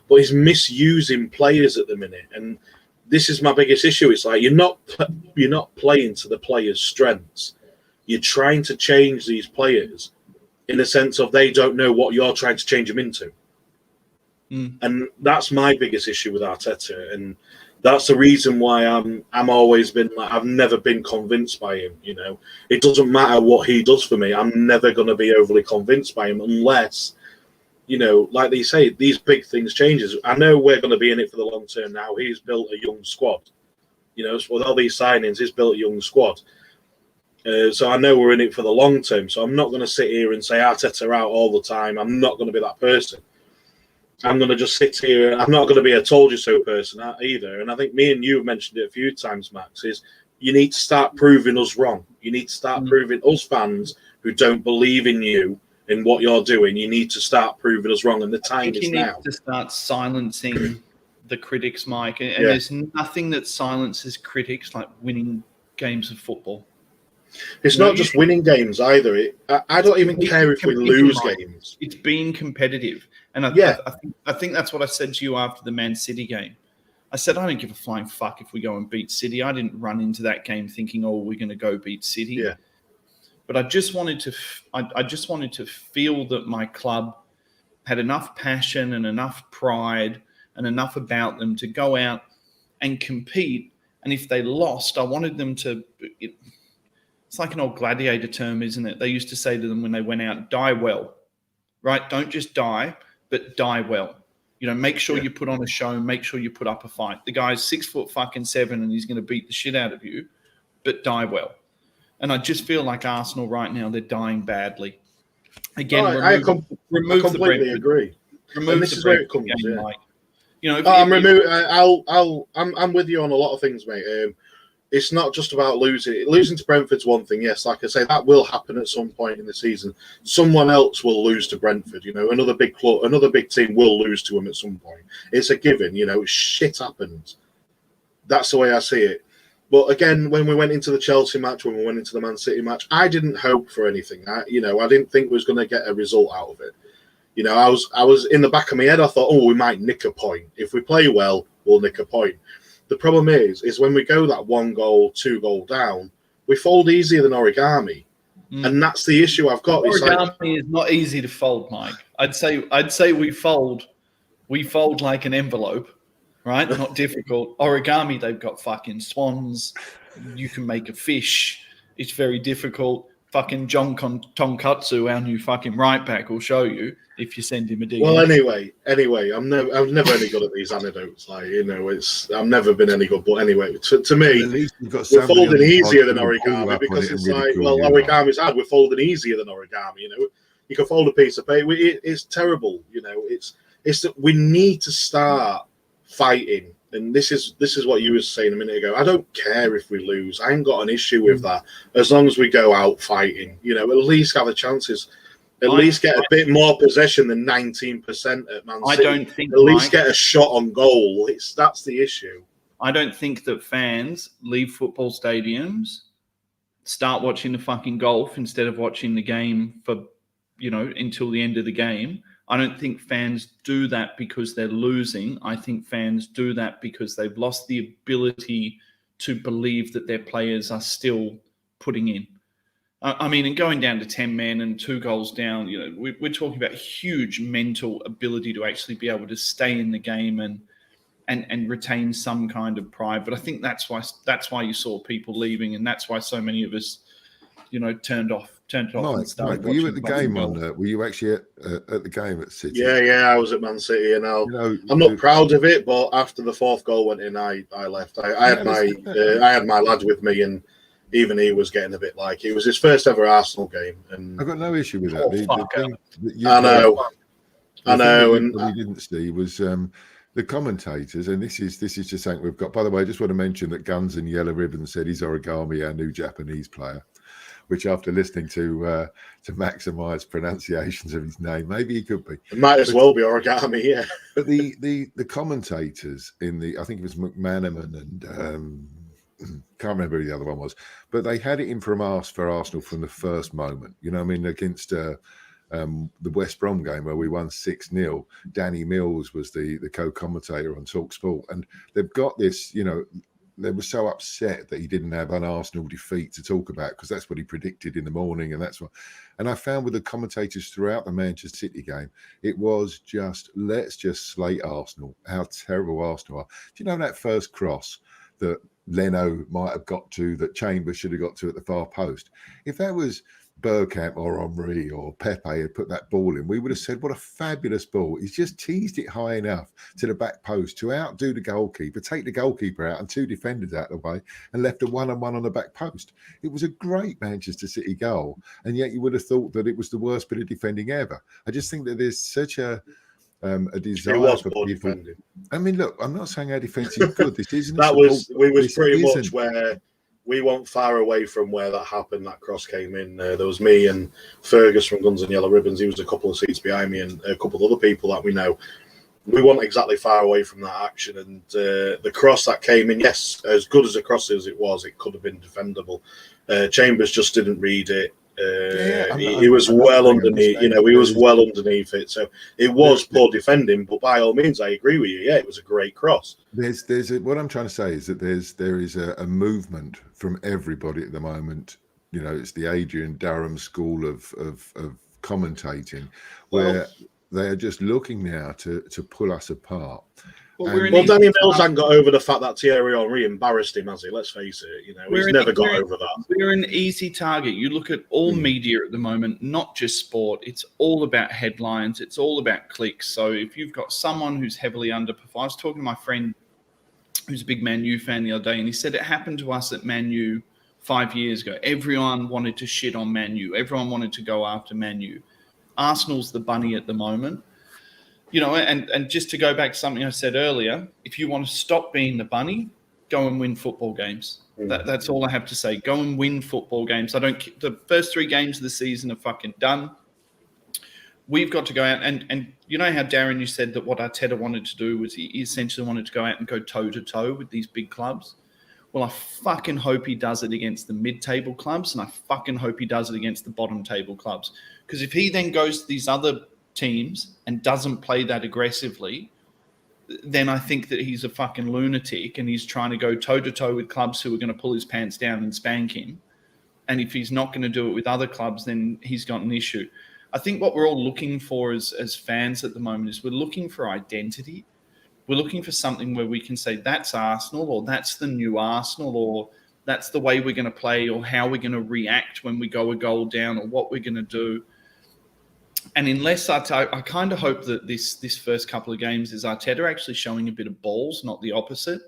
But he's misusing players at the minute, and this is my biggest issue. It's like you're not playing to the players' strengths. You're trying to change these players in the sense of they don't know what you're trying to change them into, and that's my biggest issue with Arteta, and that's the reason why I'm always been like, I've never been convinced by him. It doesn't matter what he does for me. I'm never going to be overly convinced by him unless, like they say, these big things changes. I know we're going to be in it for the long term now. He's built a young squad. So with all these signings, he's built a young squad. So I know we're in it for the long term. So I'm not going to sit here and say Arteta out all the time. I'm not going to be that person. I'm going to just sit here. I'm not going to be a told you so person either. And I think me and you have mentioned it a few times, Max, is you need to start proving us wrong. You need to start proving us fans who don't believe in you and what you're doing. You need to start proving us wrong. And the time is now. You need to start silencing the critics, Mike. And there's nothing that silences critics like winning games of footbtle. It's not just winning games either. I don't even care if we lose games. It's being competitive. And I think that's what I said to you after the Man City game. I said, I don't give a flying fuck if we go and beat City. I didn't run into that game thinking, we're going to go beat City. Yeah. But I just wanted to feel that my club had enough passion and enough pride and enough about them to go out and compete. And if they lost, I wanted them to... It's like an old gladiator term, isn't it? They used to say to them when they went out, die well, right? Don't just die, but die well. Make sure you put on a show, make sure you put up a fight. The guy's 6'7" and he's going to beat the shit out of you, but die well. And I just feel like Arsenal right now, they're dying badly. Again, I completely agree. Remove this is where it comes. Game, I'm with you on a lot of things, mate. It's not just about losing. Losing to Brentford's one thing, yes. Like I say, that will happen at some point in the season. Someone else will lose to Brentford. Another big club, another big team will lose to them at some point. It's a given. Shit happens. That's the way I see it. But again, when we went into the Chelsea match, when we went into the Man City match, I didn't hope for anything. I didn't think we was going to get a result out of it. I was in the back of my head. I thought, we might nick a point if we play well. We'll nick a point. The problem is when we go that 1-goal, 2-goal down, we fold easier than Origami, and that's the issue I've got. Origami is not easy to fold, Mike. I'd say we fold like an envelope, right? Not difficult. Origami, they've got fucking swans. You can make a fish. It's very difficult. Fucking John Tonkatsu, our new fucking right back, will show you if you send him a DM. Well, anyway, I'm never any good at these anecdotes. I've never been any good. But anyway, to me, we're folding easier than Origami because it's like, Origami's hard. We're folding easier than Origami. You can fold a piece of paper. It's terrible. It's that we need to start fighting. And this is what you were saying a minute ago. I don't care if we lose. I ain't got an issue with that as long as we go out fighting. At least have the chances. At least get a bit more possession than 19% at Man City. I don't think at least get a shot on goal. That's the issue. I don't think that fans leave football stadiums, start watching the fucking golf instead of watching the game for, until the end of the game. I don't think fans do that because they're losing. I think fans do that because they've lost the ability to believe that their players are still putting in. I mean, and going down to 10 men and 2 goals down, we're talking about huge mental ability to actually be able to stay in the game and retain some kind of pride. But I think that's why you saw people leaving, and that's why so many of us, turned off. Mike, were you at the game were you actually at the game at City? Yeah, I was at Man City, and I'm not proud of it, but after the 4th goal went in, I left. I had my lad with me, and even he was getting a bit like it was his first ever Arsenal game, and I've got no issue with that. I know. And what we didn't see was the commentators, and this is just something we've got. By the way, I just want to mention that Guns and Yellow Ribbon said he's Origami, our new Japanese player. Which, after listening to Maximi's pronunciations of his name, maybe he could be. It might as well be Origami, yeah. But the commentators I think it was McManaman and can't remember who the other one was, but they had it in for Arsenal from the first moment. Against the West Brom game where we won 6-0. Danny Mills was the co-commentator on TalkSport, and they've got this, they were so upset that he didn't have an Arsenal defeat to talk about because that's what he predicted in the morning, and that's what. And I found with the commentators throughout the Manchester City game, it was just let's just slate Arsenal. How terrible Arsenal are. Do you know that first cross that Leno might have got to, that Chambers should have got to at the far post? If that was Bergkamp or Henry or Pepe had put that ball in, we would have said, what a fabulous ball. He's just teased it high enough to the back post to outdo the goalkeeper, take the goalkeeper out and 2 defenders out of the way, and left a 1-on-1 on the back post. It was a great Manchester City goal, and yet you would have thought that it was the worst bit of defending ever. I just think that there's such a desire for people. Defending. I mean, look, I'm not saying our defence is good. This isn't. We was pretty much where we weren't far away from where that happened. That cross came in. There was me and Fergus from Guns and Yellow Ribbons. He was a couple of seats behind me, and a couple of other people that we know. We weren't exactly far away from that action, and the cross that came in, yes, as good as a cross as it was, it could have been defendable. Chambers just didn't read it. He was well underneath. He was well underneath it. So it was poor defending, but by all means, I agree with you. Yeah, it was a great cross. What I'm trying to say is that there is a movement from everybody at the moment. It's the Adrian Durham school of commentating, where they are just looking now to pull us apart. Well, Danny Mills hasn't got over the fact that Thierry Henry embarrassed him, has he? Let's face it. He's never got over that. We're an easy target. You look at all media at the moment, not just sport. It's all about headlines. It's all about clicks. So if you've got someone who's heavily underperformed, I was talking to my friend who's a big Man U fan the other day, and he said it happened to us at Man U 5 years ago. Everyone wanted to shit on Man U. Everyone wanted to go after Man U. Arsenal's the bunny at the moment. And just to go back to something I said earlier, if you want to stop being the bunny, go and win football games. That's all I have to say. Go and win football games. The first 3 games of the season are fucking done. We've got to go out and you know how, Daren, you said that what Arteta wanted to do was he essentially wanted to go out and go toe-to-toe with these big clubs. Well, I fucking hope he does it against the mid-table clubs, and I fucking hope he does it against the bottom-table clubs. Because if he then goes to these other teams and doesn't play that aggressively, then I think that he's a fucking lunatic and he's trying to go toe-to-toe with clubs who are going to pull his pants down and spank him. And if he's not going to do it with other clubs, then he's got an issue. I think what we're all looking for as fans at the moment is we're looking for identity. We're looking for something where we can say that's Arsenal, or that's the new Arsenal, or that's the way we're going to play, or how we're going to react when we go a goal down, or what we're going to do. And unless I kind of hope that this first couple of games is Arteta actually showing a bit of balls, not the opposite.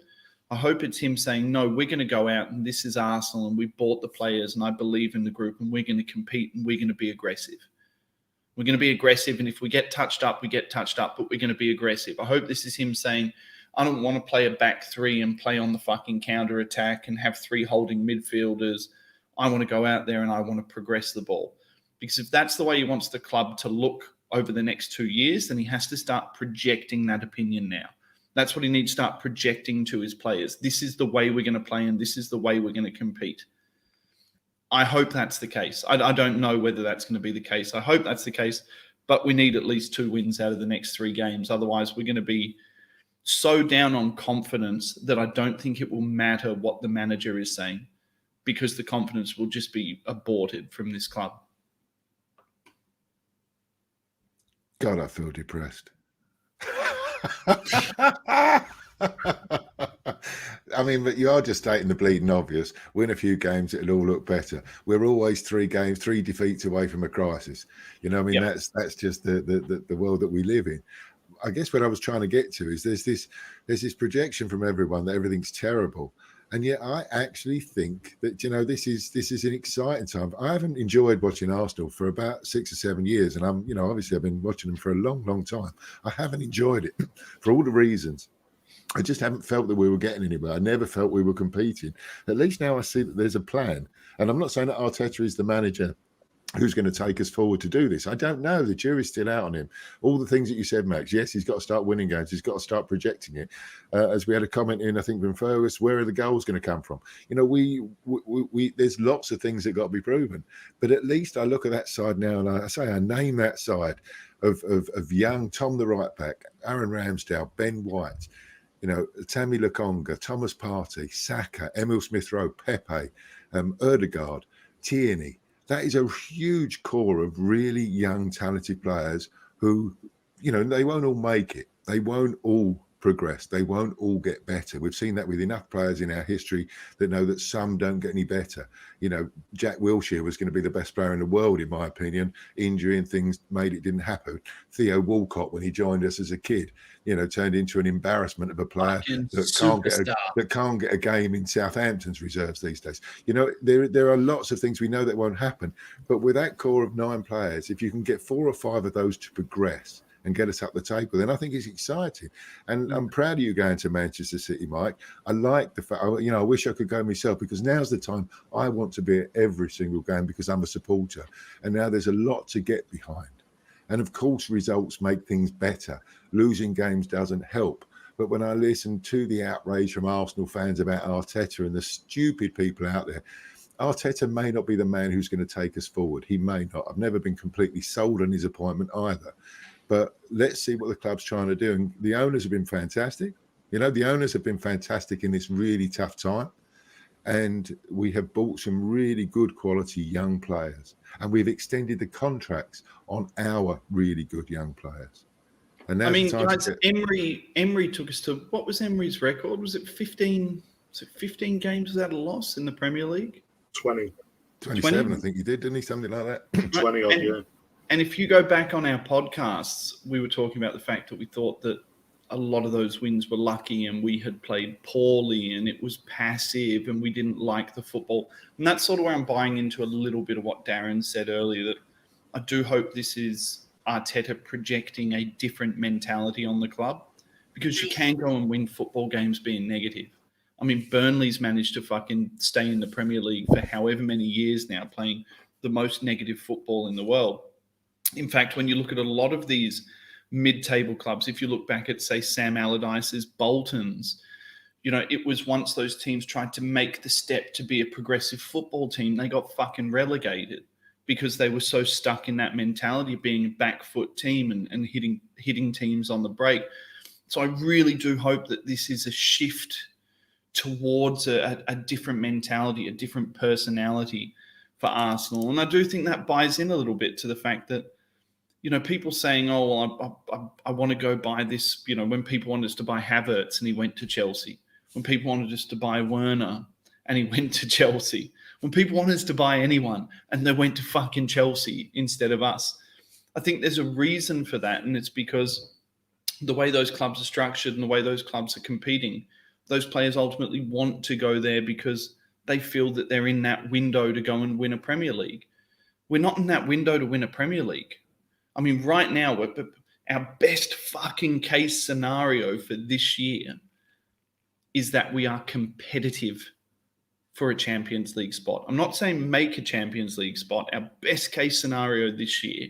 I hope it's him saying, no, we're going to go out and this is Arsenal and we bought the players and I believe in the group and we're going to compete and we're going to be aggressive. We're going to be aggressive, and if we get touched up, we get touched up, but we're going to be aggressive. I hope this is him saying, I don't want to play a back 3 and play on the fucking counter attack and have 3 holding midfielders. I want to go out there and I want to progress the ball. Because if that's the way he wants the club to look over the next 2 years, then he has to start projecting that opinion now. That's what he needs to start projecting to his players. This is the way we're going to play and this is the way we're going to compete. I hope that's the case. I don't know whether that's going to be the case. I hope that's the case, but we need at least 2 wins out of the next 3 games. Otherwise, we're going to be so down on confidence that I don't think it will matter what the manager is saying, because the confidence will just be aborted from this club. God, I feel depressed. I mean, but you are just stating the bleeding obvious. Win a few games, it'll all look better. We're always 3 defeats away from a crisis. You know, I mean, that's just the world that we live in. I guess what I was trying to get to is there's this projection from everyone that everything's terrible. And yet I actually think that, you know, this is an exciting time. I haven't enjoyed watching Arsenal for about 6 or 7 years. And I'm, you know, obviously I've been watching them for a long, long time. I haven't enjoyed it for all the reasons. I just haven't felt that we were getting anywhere. I never felt we were competing. At least now I see that there's a plan. And I'm not saying that Arteta is the manager who's going to take us forward to do this. I don't know. The jury's still out on him. All the things that you said, Max. Yes, he's got to start winning games. He's got to start projecting it. As we had a comment in, I think, from Fergus, where are the goals going to come from? You know, we there's lots of things that got to be proven. But at least I look at that side now and I name that side of young Tom the right back, Aaron Ramsdale, Ben White, you know, Tammy Lokonga, Thomas Partey, Saka, Emil Smith-Rowe, Pepe, Erdegaard, Tierney. That is a huge core of really young, talented players who, you know, they won't all make it. They won't all progress. They won't all get better. We've seen that with enough players in our history that know that some don't get any better. You know, Jack Wilshere was going to be the best player in the world, in my opinion. Injury and things made it didn't happen. Theo Walcott, when he joined us as a kid, you know, turned into an embarrassment of a player that can't get a game in Southampton's reserves these days. You know, there are lots of things we know that won't happen. But with that core of 9 players, if you can get 4 or 5 of those to progress and get us up the table, then I think it's exciting. And I'm proud of you going to Manchester City, Mike. I like the fact, you know, I wish I could go myself, because now's the time I want to be at every single game because I'm a supporter. And now there's a lot to get behind. And of course, results make things better. Losing games doesn't help. But when I listen to the outrage from Arsenal fans about Arteta and the stupid people out there, Arteta may not be the man who's going to take us forward. He may not. I've never been completely sold on his appointment either. But let's see what the club's trying to do. And the owners have been fantastic. You know, the owners have been fantastic in this really tough time. And we have bought some really good quality young players. And we've extended the contracts on our really good young players. And I mean, guys, Emery took us to, what was Emery's record? Was it 15 games without a loss in the Premier League? 20. 27, I think he did, didn't he? Something like that. 20 odd, yeah. And if you go back on our podcasts, we were talking about the fact that we thought that a lot of those wins were lucky and we had played poorly and it was passive and we didn't like the football. And that's sort of where I'm buying into a little bit of what Daren said earlier, that I do hope this is Arteta projecting a different mentality on the club, because you can go and win football games being negative. I mean, Burnley's managed to fucking stay in the Premier League for however many years now, playing the most negative football in the world. In fact, when you look at a lot of these mid-table clubs, if you look back at, say, Sam Allardyce's Boltons, you know, it was once those teams tried to make the step to be a progressive football team, they got fucking relegated because they were so stuck in that mentality of being a back foot team and hitting teams on the break. So I really do hope that this is a shift towards a different mentality, a different personality for Arsenal. And I do think that buys in a little bit to the fact that, you know, people saying, oh, well, I want to go buy this, you know, when people wanted us to buy Havertz and he went to Chelsea, when people wanted us to buy Werner and he went to Chelsea, when people wanted us to buy anyone and they went to fucking Chelsea instead of us. I think there's a reason for that, and it's because the way those clubs are structured and the way those clubs are competing, those players ultimately want to go there because they feel that they're in that window to go and win a Premier League. We're not in that window to win a Premier League. I mean, right now, our best fucking case scenario for this year is that we are competitive for a Champions League spot. I'm not saying make a Champions League spot. Our best case scenario this year,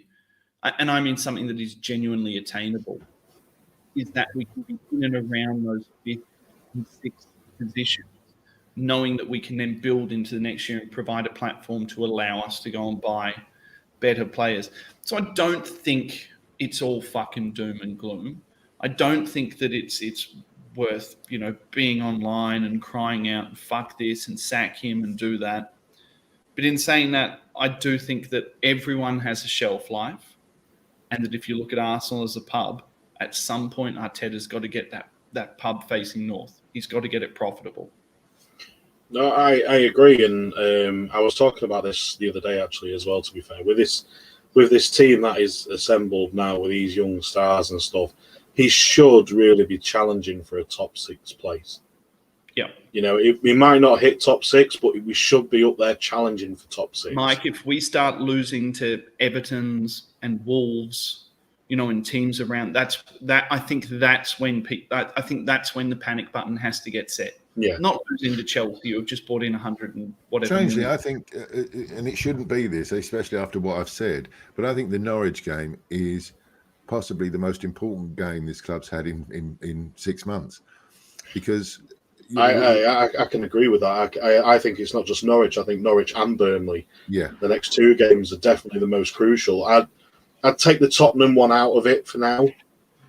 and I mean something that is genuinely attainable, is that we can be in and around those 5th and 6th positions, knowing that we can then build into the next year and provide a platform to allow us to go and buy better players. So I don't think it's all fucking doom and gloom. I don't think that it's worth, being online and crying out, fuck this and sack him and do that. But in saying that, I do think that everyone has a shelf life, and that if you look at Arsenal as a pub, at some point Arteta's got to get that pub facing north. He's got to get it profitable. No, I agree, and I was talking about this the other day actually as well. To be fair, with this team that is assembled now with these young stars and stuff, he should really be challenging for a top 6 place. Yeah, we might not hit top 6, but we should be up there challenging for top 6. Mike, if we start losing to Evertons and Wolves, and teams around, I think that's when the panic button has to get set. Yeah, not losing to Chelsea, who've just brought in 100 and whatever. Strangely, I think, and it shouldn't be this, especially after what I've said, but I think the Norwich game is possibly the most important game this club's had in 6 months, because I can agree with that. I think it's not just Norwich. I think Norwich and Burnley. Yeah, the next 2 games are definitely the most crucial. I'd take the Tottenham one out of it for now.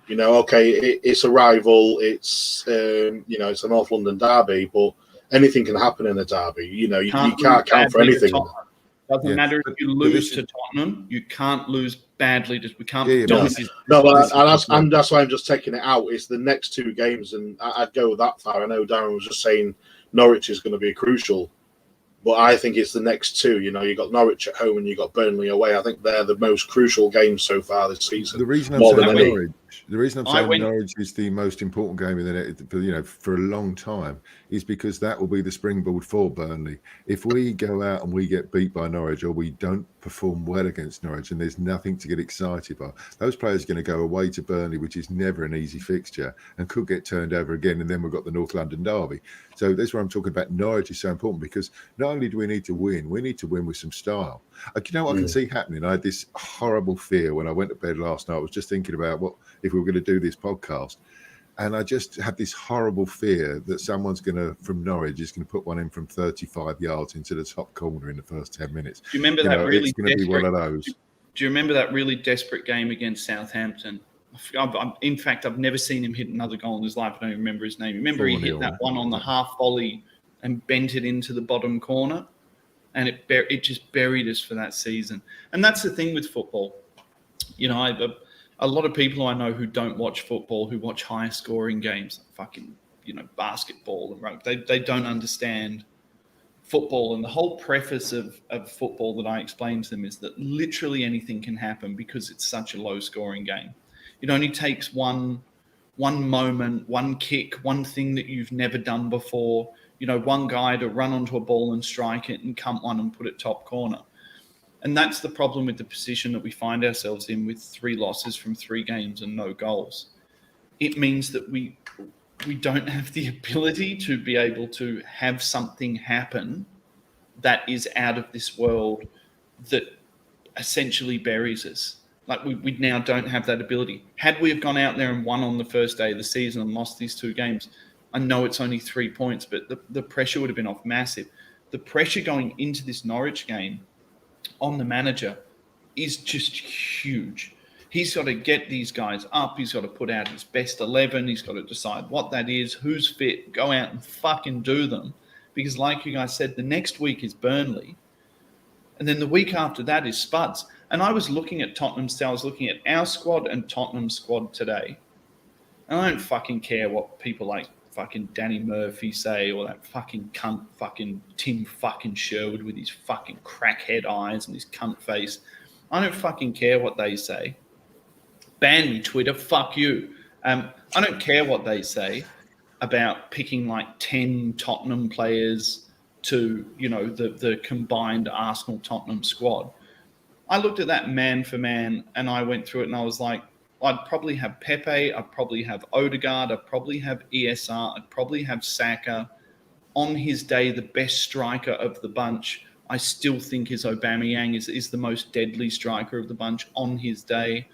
Okay, it's a rival. It's it's a North London derby, but anything can happen in a derby. You can't count for anything. Doesn't matter if you lose to Tottenham. You can't lose badly. We can't. And that's why I'm just taking it out. It's the next 2 games, and I'd go that far. I know Daren was just saying Norwich is going to be crucial, but I think it's the next 2. You got Norwich at home and you got Burnley away. I think they're the most crucial games so far this season. The reason I'm saying Norwich is the most important game in the for a long time is because that will be the springboard for Burnley. If we go out and we get beat by Norwich, or we don't perform well against Norwich, and there's nothing to get excited by, those players are going to go away to Burnley, which is never an easy fixture and could get turned over again. And then we've got the North London derby. So that's where I'm talking about. Norwich is so important because not only do we need to win with some style. I can see happening? I had this horrible fear when I went to bed last night. I was just thinking about what if we were going to do this podcast, and I just had this horrible fear that someone's from Norwich is going to put one in from 35 yards into the top corner in the first 10 minutes. Do you remember that really? It's going to be one of those. Do you remember that really desperate game against Southampton? In fact, I've never seen him hit another goal in his life. I don't remember his name. Remember he hit that one on the half volley and bent it into the bottom corner, and it just buried us for that season. And that's the thing with football. A lot of people I know who don't watch football, who watch higher scoring games, fucking, basketball and rugby, they don't understand football. And the whole preface of football that I explain to them is that literally anything can happen because it's such a low scoring game. It only takes one moment, one kick, one thing that you've never done before, one guy to run onto a ball and strike it and cunt one and put it top corner. And that's the problem with the position that we find ourselves in with 3 losses from 3 games and no goals. It means that we don't have the ability to be able to have something happen that is out of this world that essentially buries us. Like we now don't have that ability. Had we have gone out there and won on the first day of the season and lost these 2 games, I know it's only 3 points, but the pressure would have been off massive. The pressure going into this Norwich game on the manager is just huge. He's got to get these guys up. He's got to put out his best 11. He's got to decide what that is, who's fit, go out and fucking do them. Because like you guys said, the next week is Burnley. And then the week after that is Spuds. And I was looking at Tottenham's, I was looking at our squad and Tottenham's squad today. And I don't fucking care what people like fucking Danny Murphy say, or that fucking cunt fucking Tim fucking Sherwood with his fucking crackhead eyes and his cunt face. I don't fucking care what they say. Ban me, Twitter, fuck you. I don't care what they say about picking like 10 Tottenham players to, the combined Arsenal-Tottenham squad. I looked at that man for man and I went through it and I was like, I'd probably have Pepe, I'd probably have Odegaard, I'd probably have ESR, I'd probably have Saka, on his day, the best striker of the bunch, I still think is Aubameyang, is the most deadly striker of the bunch on his day.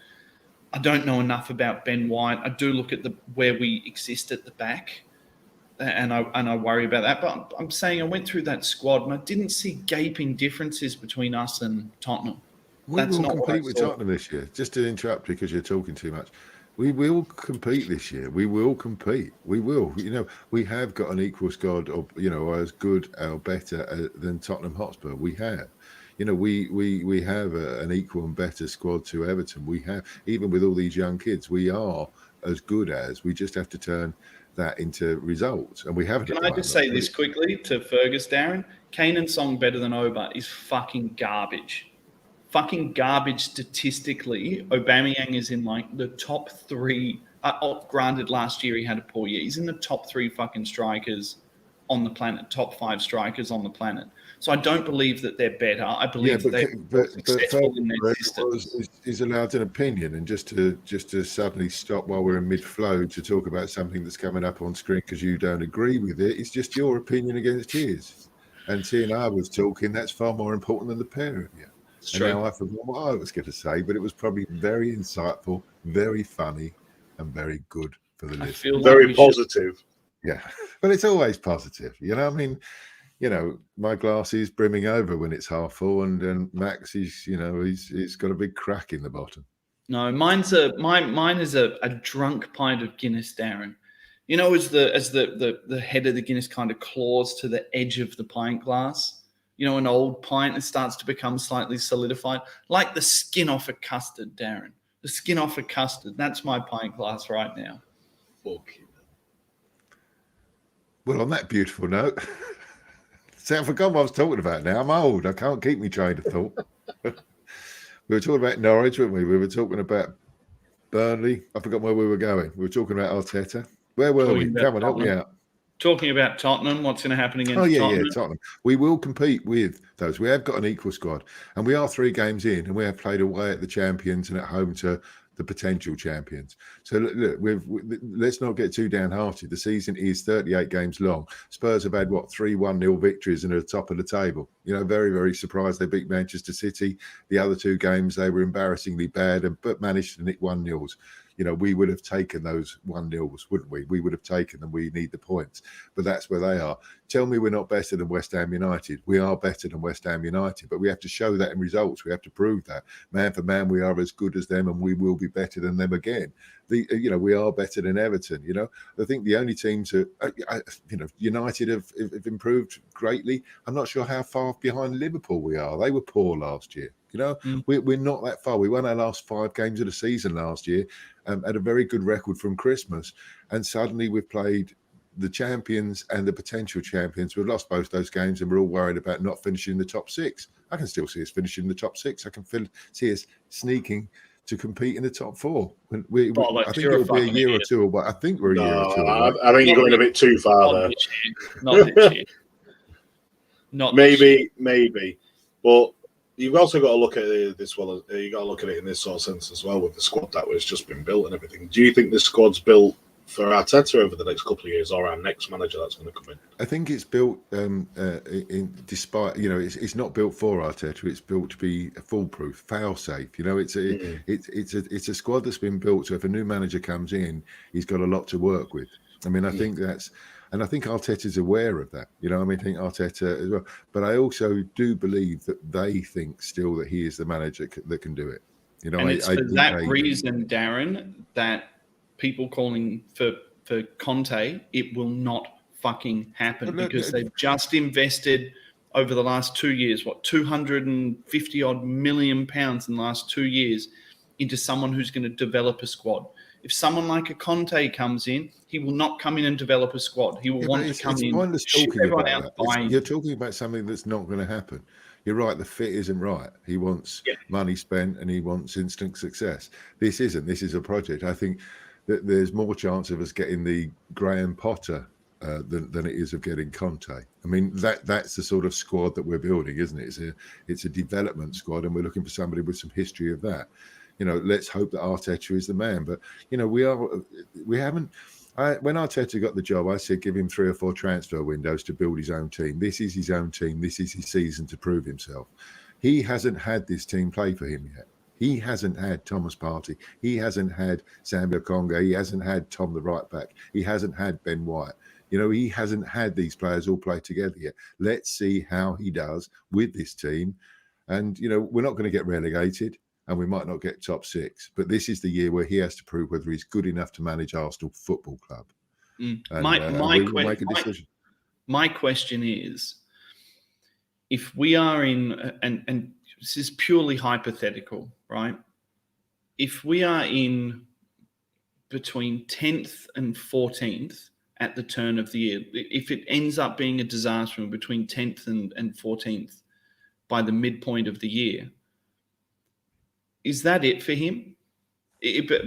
I don't know enough about Ben White. I do look at where we exist at the back, and I worry about that. But I'm saying I went through that squad and I didn't see gaping differences between us and Tottenham. We will compete with Tottenham this year. Just to interrupt because you're talking too much. We will compete this year. We will compete. We will. We have got an equal squad, or as good or better than Tottenham Hotspur. We have. We have an equal and better squad to Everton. We have, even with all these young kids, we are as good as. We just have to turn that into results, and we haven't. Can I just say this quickly to Fergus, Daren? Kane and Song better than Oba is fucking garbage. Fucking garbage statistically. Aubameyang is in the top 3. Granted, last year he had a poor year. He's in the top 3 fucking strikers on the planet, top 5 strikers on the planet. So I don't believe that they're better. I believe they're successful in their systems. Is allowed an opinion, and just to suddenly stop while we're in mid-flow to talk about something that's coming up on screen because you don't agree with it. It's just your opinion against his. And seeing I was talking, that's far more important than the pair of you. And now I forgot what I was going to say, but it was probably very insightful, very funny, and very good for the listener. Very positive. Yeah, but it's always positive. My glass is brimming over when it's half full, and Max is, he's got a big crack in the bottom. No, mine is a drunk pint of Guinness, Daren. As the head of the Guinness kind of claws to the edge of the pint glass. An old pint, it starts to become slightly solidified, like the skin off a custard, Daren. The skin off a custard. That's my pint glass right now. Okay. Well, on that beautiful note, I forgot what I was talking about now. I'm old. I can't keep me train of thought. We were talking about Norwich, weren't we? We were talking about Burnley. I forgot where we were going. We were talking about Arteta. Where were we? Come on, help me out. Talking about Tottenham, what's going to happen against Tottenham? Tottenham. We will compete with those. We have got an equal squad, and we are 3 games in, and we have played away at the champions and at home to the potential champions. So look, let's not get too downhearted. The season is 38 games long. Spurs have had 3 1-0 victories and are at the top of the table. Very, very surprised they beat Manchester City. The other 2 games they were embarrassingly bad, but managed to nick 1-0s. We would have taken those 1-0s, wouldn't we? We would have taken them. We need the points. But that's where they are. Tell me we're not better than West Ham United. We are better than West Ham United, but we have to show that in results. We have to prove that. Man for man, we are as good as them, and we will be better than them again. We are better than Everton. I think the only teams that, United have improved greatly. I'm not sure how far behind Liverpool we are. They were poor last year. We're not that far. We won our last 5 games of the season last year, had a very good record from Christmas, and suddenly we've played the champions and the potential champions. We've lost both those games, and we're all worried about not finishing in the top 6. I can still see us finishing in the top 6. I can see us sneaking to compete in the top 4. I think it'll be a year or two away. I think we're a year or two away. I think you're going a bit too far there. Not this year. Maybe, but you've also got to look at this. Well, you got to look at it in this sort of sense as well with the squad that was just been built and everything. Do you think this squad's built for Arteta over the next couple of years, or our next manager that's going to come in? I think it's built. Despite it's not built for Arteta. It's built to be foolproof, fail-safe. It's a squad that's been built. So if a new manager comes in, he's got a lot to work with. I think that's. And I think Arteta's aware of that. I think Arteta as well. But I also do believe that they think still that he is the manager that can do it. And it's for that reason, Daren, that people calling for Conte, it will not fucking happen because they've just invested over the last 2 years, 250 odd million pounds in the last 2 years into someone who's going to develop a squad. If someone like a Conte comes in, he will not come in and develop a squad. He will want to come in. You're talking about something that's not going to happen. You're right. The fit isn't right. He wants money spent and he wants instant success. This isn't. This is a project. I think that there's more chance of us getting the Graham Potter than it is of getting Conte. That's the sort of squad that we're building, isn't it? It's a development squad, and we're looking for somebody with some history of that. Let's hope that Arteta is the man. But we haven't. When Arteta got the job, I said give him 3 or 4 transfer windows to build his own team. This is his own team. This is his season to prove himself. He hasn't had this team play for him yet. He hasn't had Thomas Partey. He hasn't had Sambi Lokonga. He hasn't had Tom the right back. He hasn't had Ben White. He hasn't had these players all play together yet. Let's see how he does with this team. And, we're not going to get relegated and we might not get top 6. But this is the year where he has to prove whether he's good enough to manage Arsenal Football Club. And, my question is, if we are in, and this is purely hypothetical, right? If we are in between 10th and 14th at the turn of the year, if it ends up being a disaster between 10th and 14th by the midpoint of the year, is that it for him?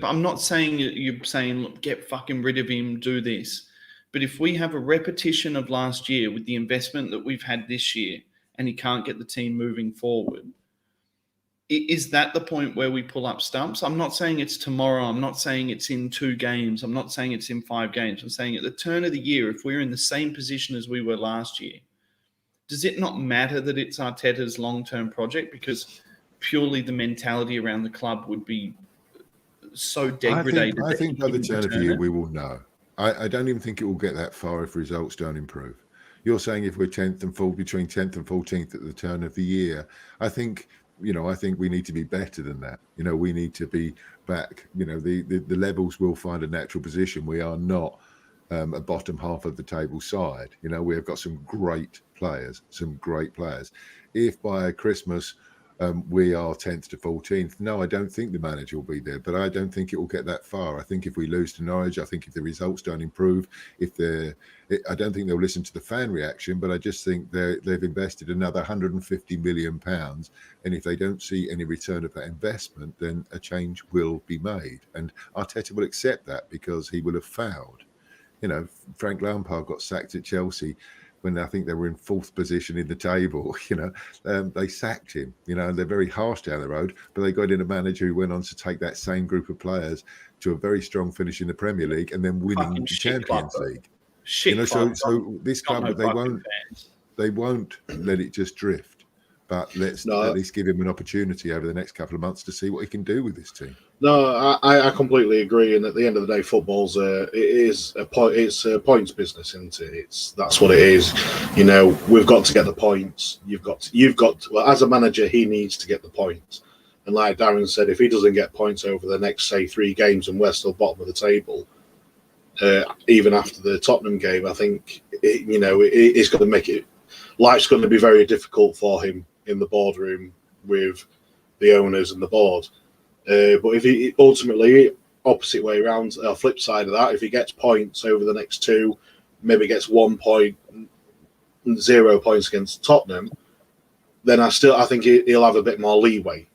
I'm not saying you're saying, look, get fucking rid of him, do this. But if we have a repetition of last year with the investment that we've had this year and he can't get the team moving forward, is that the point where we pull up stumps? I'm not saying it's tomorrow. I'm not saying it's in 2 games. I'm not saying it's in 5 games. I'm saying at the turn of the year, if we're in the same position as we were last year, does it not matter that it's Arteta's long-term project? Because purely the mentality around the club would be so degraded. I think by the turn of the year, we will know. I don't even think it will get that far if results don't improve. You're saying if we're 10th and between 10th and 14th at the turn of the year, I think we need to be better than that. We need to be back. The levels will find a natural position. We are not a bottom half of the table side. We have got some great players. If by Christmas we are 10th to 14th, no, I don't think the manager will be there, but I don't think it will get that far. I think if we lose to Norwich, I think if the results don't improve, I don't think they'll listen to the fan reaction, but I just think they've invested another £150 million, and if they don't see any return of that investment, then a change will be made, and Arteta will accept that because he will have fouled. Frank Lampard got sacked at Chelsea when I think they were in 4th position in the table. They sacked him, and they're very harsh down the road, but they got in a manager who went on to take that same group of players to a very strong finish in the Premier League and then winning the Champions League. So this club, they won't let it just drift, but let's at least give him an opportunity over the next couple of months to see what he can do with this team. No, I completely agree. And at the end of the day, football's it's a points business, isn't it? That's what it is. We've got to get the points. You've got. Well, as a manager, he needs to get the points. And like Daren said, if he doesn't get points over the next, say, 3 games, and we're still bottom of the table, even after the Tottenham game, I think it's going to make it. Life's going to be very difficult for him in the boardroom with the owners and the board. But if he ultimately, opposite way around, flip side of that, if he gets points over the next 2, maybe gets 1 point, 0 points against Tottenham, then I think he'll have a bit more leeway.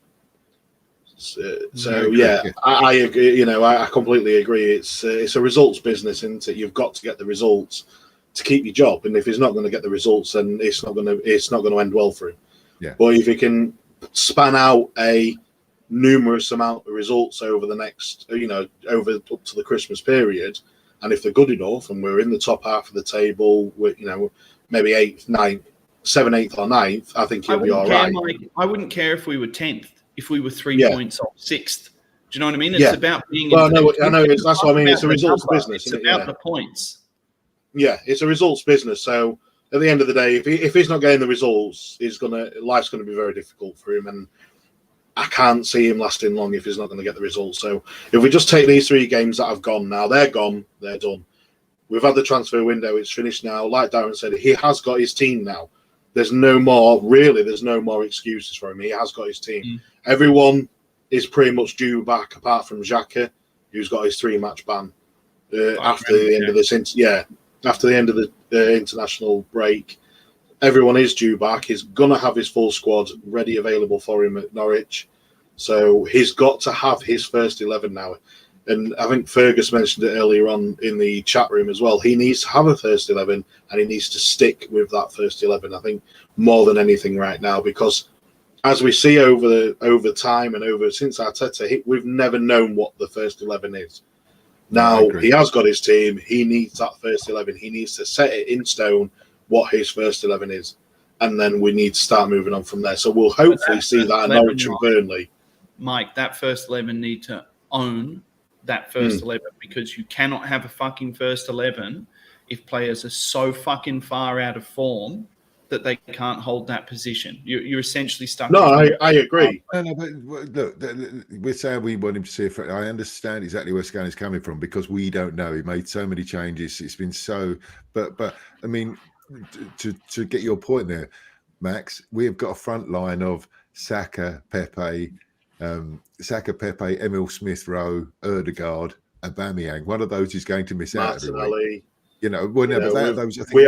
I agree. I completely agree. It's a results business, isn't it? You've got to get the results to keep your job, and if he's not going to get the results, then it's not going to end well for him. Yeah. But if he can span out a numerous amount of results over the next, over up to the Christmas period, and if they're good enough, and we're in the top half of the table, with maybe 8th, 9th, 7th, 8th, or 9th, I think he'll be all right. I wouldn't care if we were 10th, if we were 3 points off 6th. Do you know what I mean? It's about being. Well, I know. That's what I mean. It's a results business. It's about the points. Yeah, it's a results business. So at the end of the day, if he's not getting the results, life's gonna be very difficult for him, and I can't see him lasting long if he's not going to get the results. So if we just take these 3 games that have gone now, they're gone, they're done. We've had the transfer window, it's finished now. Like Daren said, he has got his team now. There's no more excuses for him. He has got his team. Everyone is pretty much due back, apart from Xhaka, who's got his 3-match ban after the end of the international break. Everyone is due back. He's going to have his full squad ready, available for him at Norwich. So he's got to have his first 11 now. And I think Fergus mentioned it earlier on in the chat room as well. He needs to have a first 11, and he needs to stick with that first 11, I think, more than anything right now. Because as we see over time and since Arteta, we've never known what the first 11 is. Now, he has got his team. He needs that first 11. He needs to set it in stone what his first 11 is. And then we need to start moving on from there. So we'll hopefully see that at Norwich and Burnley. Mike, that first 11 need to own that first 11, because you cannot have a fucking first 11 if players are so fucking far out of form that they can't hold that position. You're essentially stuck. No, I agree. No, but look, we're saying we want him to see it. I understand exactly where Scan is coming from, because we don't know. He made so many changes. It's been so, but I mean, to get your point there, Max, we have got a front line of Saka, Pepe, Emil Smith-Rowe, Ødegaard, Aubameyang. One of those is going to miss out every week. You know, well, no, but those, I think we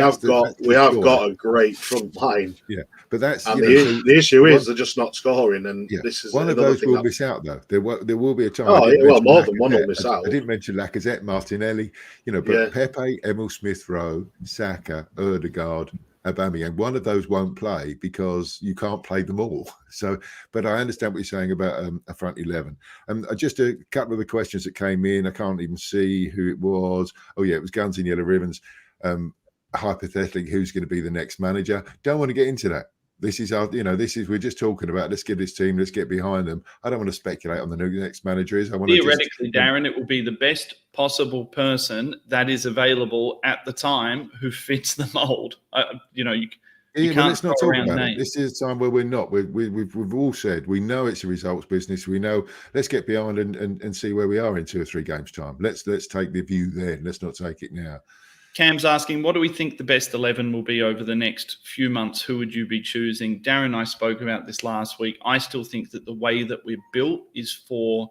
have got a great front line. Yeah, but that's the issue is they're just not scoring, and this is one of those will miss out though. There will be a time. Oh, well, more than one will miss out. I didn't mention Lacazette, Martinelli, but Pepe, Emil Smith-Rowe, Saka, Ødegaard, Aubameyang. One of those won't play because you can't play them all. So, but I understand what you're saying about a front 11. Just a couple of the questions that came in. I can't even see who it was. Oh yeah, it was Guns in Yellow Ribbons. Hypothetically, who's going to be the next manager? Don't want to get into that. This is we're just talking about, let's give this team, let's get behind them. I don't want to speculate on the next manager is. I want theoretically, Daren, it will be the best possible person that is available at the time who fits the mold. You can't let's not talk about it. This is a time where we're not. We've all said we know it's a results business. We know. Let's get behind and see where we are in 2 or 3 games time. Let's take the view then. Let's not take it now. Cam's asking, what do we think the best 11 will be over the next few months? Who would you be choosing? Daren and I spoke about this last week. I still think that the way that we're built is for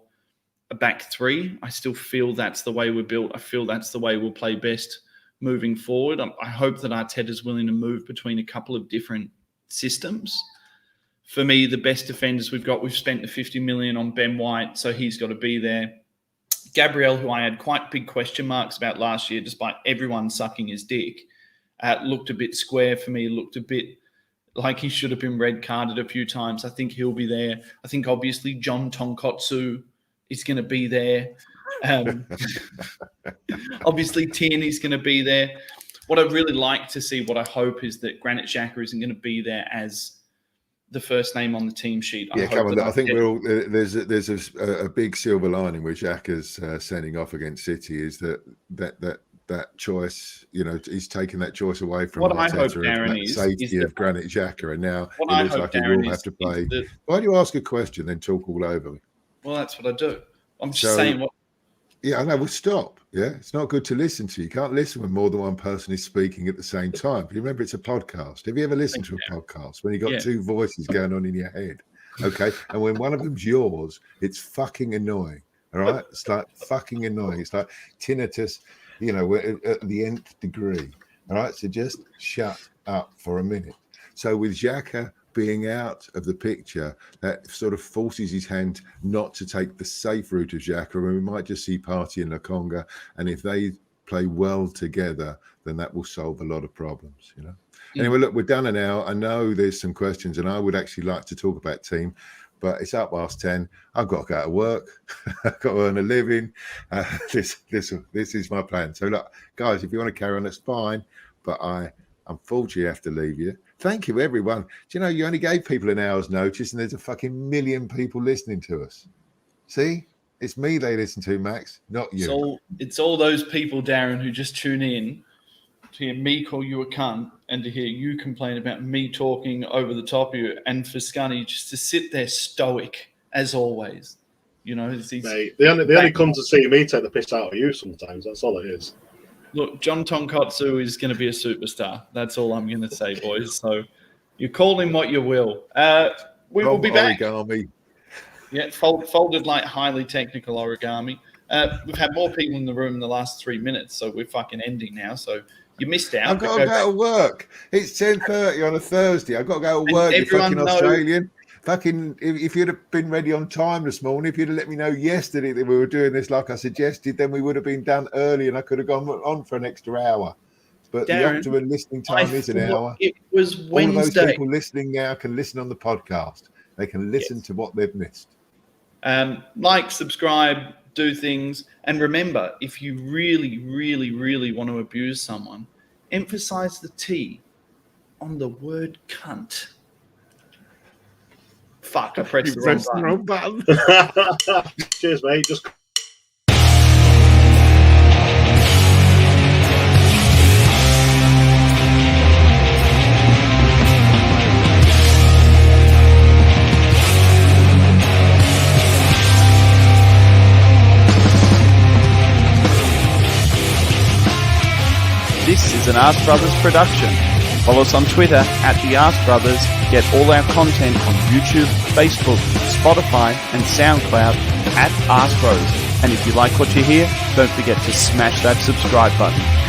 a back 3. I still feel that's the way we're built. I feel that's the way we'll play best moving forward. I hope that Arteta's willing to move between a couple of different systems. For me, the best defenders we've spent the 50 million on Ben White, so he's got to be there. Gabriel, who I had quite big question marks about last year, despite everyone sucking his dick, looked a bit square for me, looked a bit like he should have been red carded a few times. I think he'll be there. I think obviously John Tonkotsu is going to be there. Obviously Tin is going to be there. What I'd really like to see, what I hope, is that Granit Xhaka isn't going to be there as the first name on the team sheet. I think we're all there's a big silver lining with Xhaka's sending off against City is that choice. He's taken that choice away from what I hope, Daren, is safety of Granit Xhaka, and now it looks like he will have to play. Why do you ask a question then talk all over me? Well, that's what I do. I'm just saying what. Yeah, I know. Well, stop. Yeah, it's not good to listen to. You can't listen when more than one person is speaking at the same time. But remember, it's a podcast. Have you ever listened to a podcast when you got 2 voices going on in your head? Okay, and when one of them's yours, it's fucking annoying. All right, it's like fucking annoying. It's like tinnitus, we're at the nth degree. All right, so just shut up for a minute. So with Xhaka being out of the picture, that sort of forces his hand not to take the safe route of Xhaka, and we might just see Partey and Lokonga, and if they play well together, then that will solve a lot of problems, Anyway, look, we're done now. I know there's some questions, and I would actually like to talk about team, but it's up past 10. I've got to go to work. I've got to earn a living. This is my plan. So look, guys, if you want to carry on, that's fine, but I unfortunately have to leave you. Thank you, everyone. Do you know, you only gave people an hour's notice and there's a fucking million people listening to us. See? It's me they listen to, Max, not you. It's all those people, Daren, who just tune in to hear me call you a cunt and to hear you complain about me talking over the top of you, and for Scunny just to sit there stoic, as always. Mate, they only come to see me take the piss out of you sometimes. That's all it is. Look, John Tonkotsu is going to be a superstar. That's all I'm going to say, boys. So you call him what you will. We will be back. Origami. Yeah, folded like highly technical origami. We've had more people in the room in the last 3 minutes, so we're fucking ending now. So you missed out. I've got to go to work. It's 10:30 on a Thursday. I've got to go to work, you fucking Australian. Fucking, if you'd have been ready on time this morning, if you'd have let me know yesterday that we were doing this like I suggested, then we would have been done early and I could have gone on for an extra hour. But Daren, the optimum listening time is an hour. It was Wednesday. All of those people listening now can listen on the podcast. They can listen to what they've missed. Like, subscribe, do things. And remember, if you really, really, really want to abuse someone, emphasize the T on the word cunt. Fuck, I pressed the wrong button. Cheers, mate. This is an Ask Brothers production. Follow us on Twitter at The Ask Brothers. Get all our content on YouTube, Facebook, Spotify and SoundCloud at Ask Bros. And if you like what you hear, don't forget to smash that subscribe button.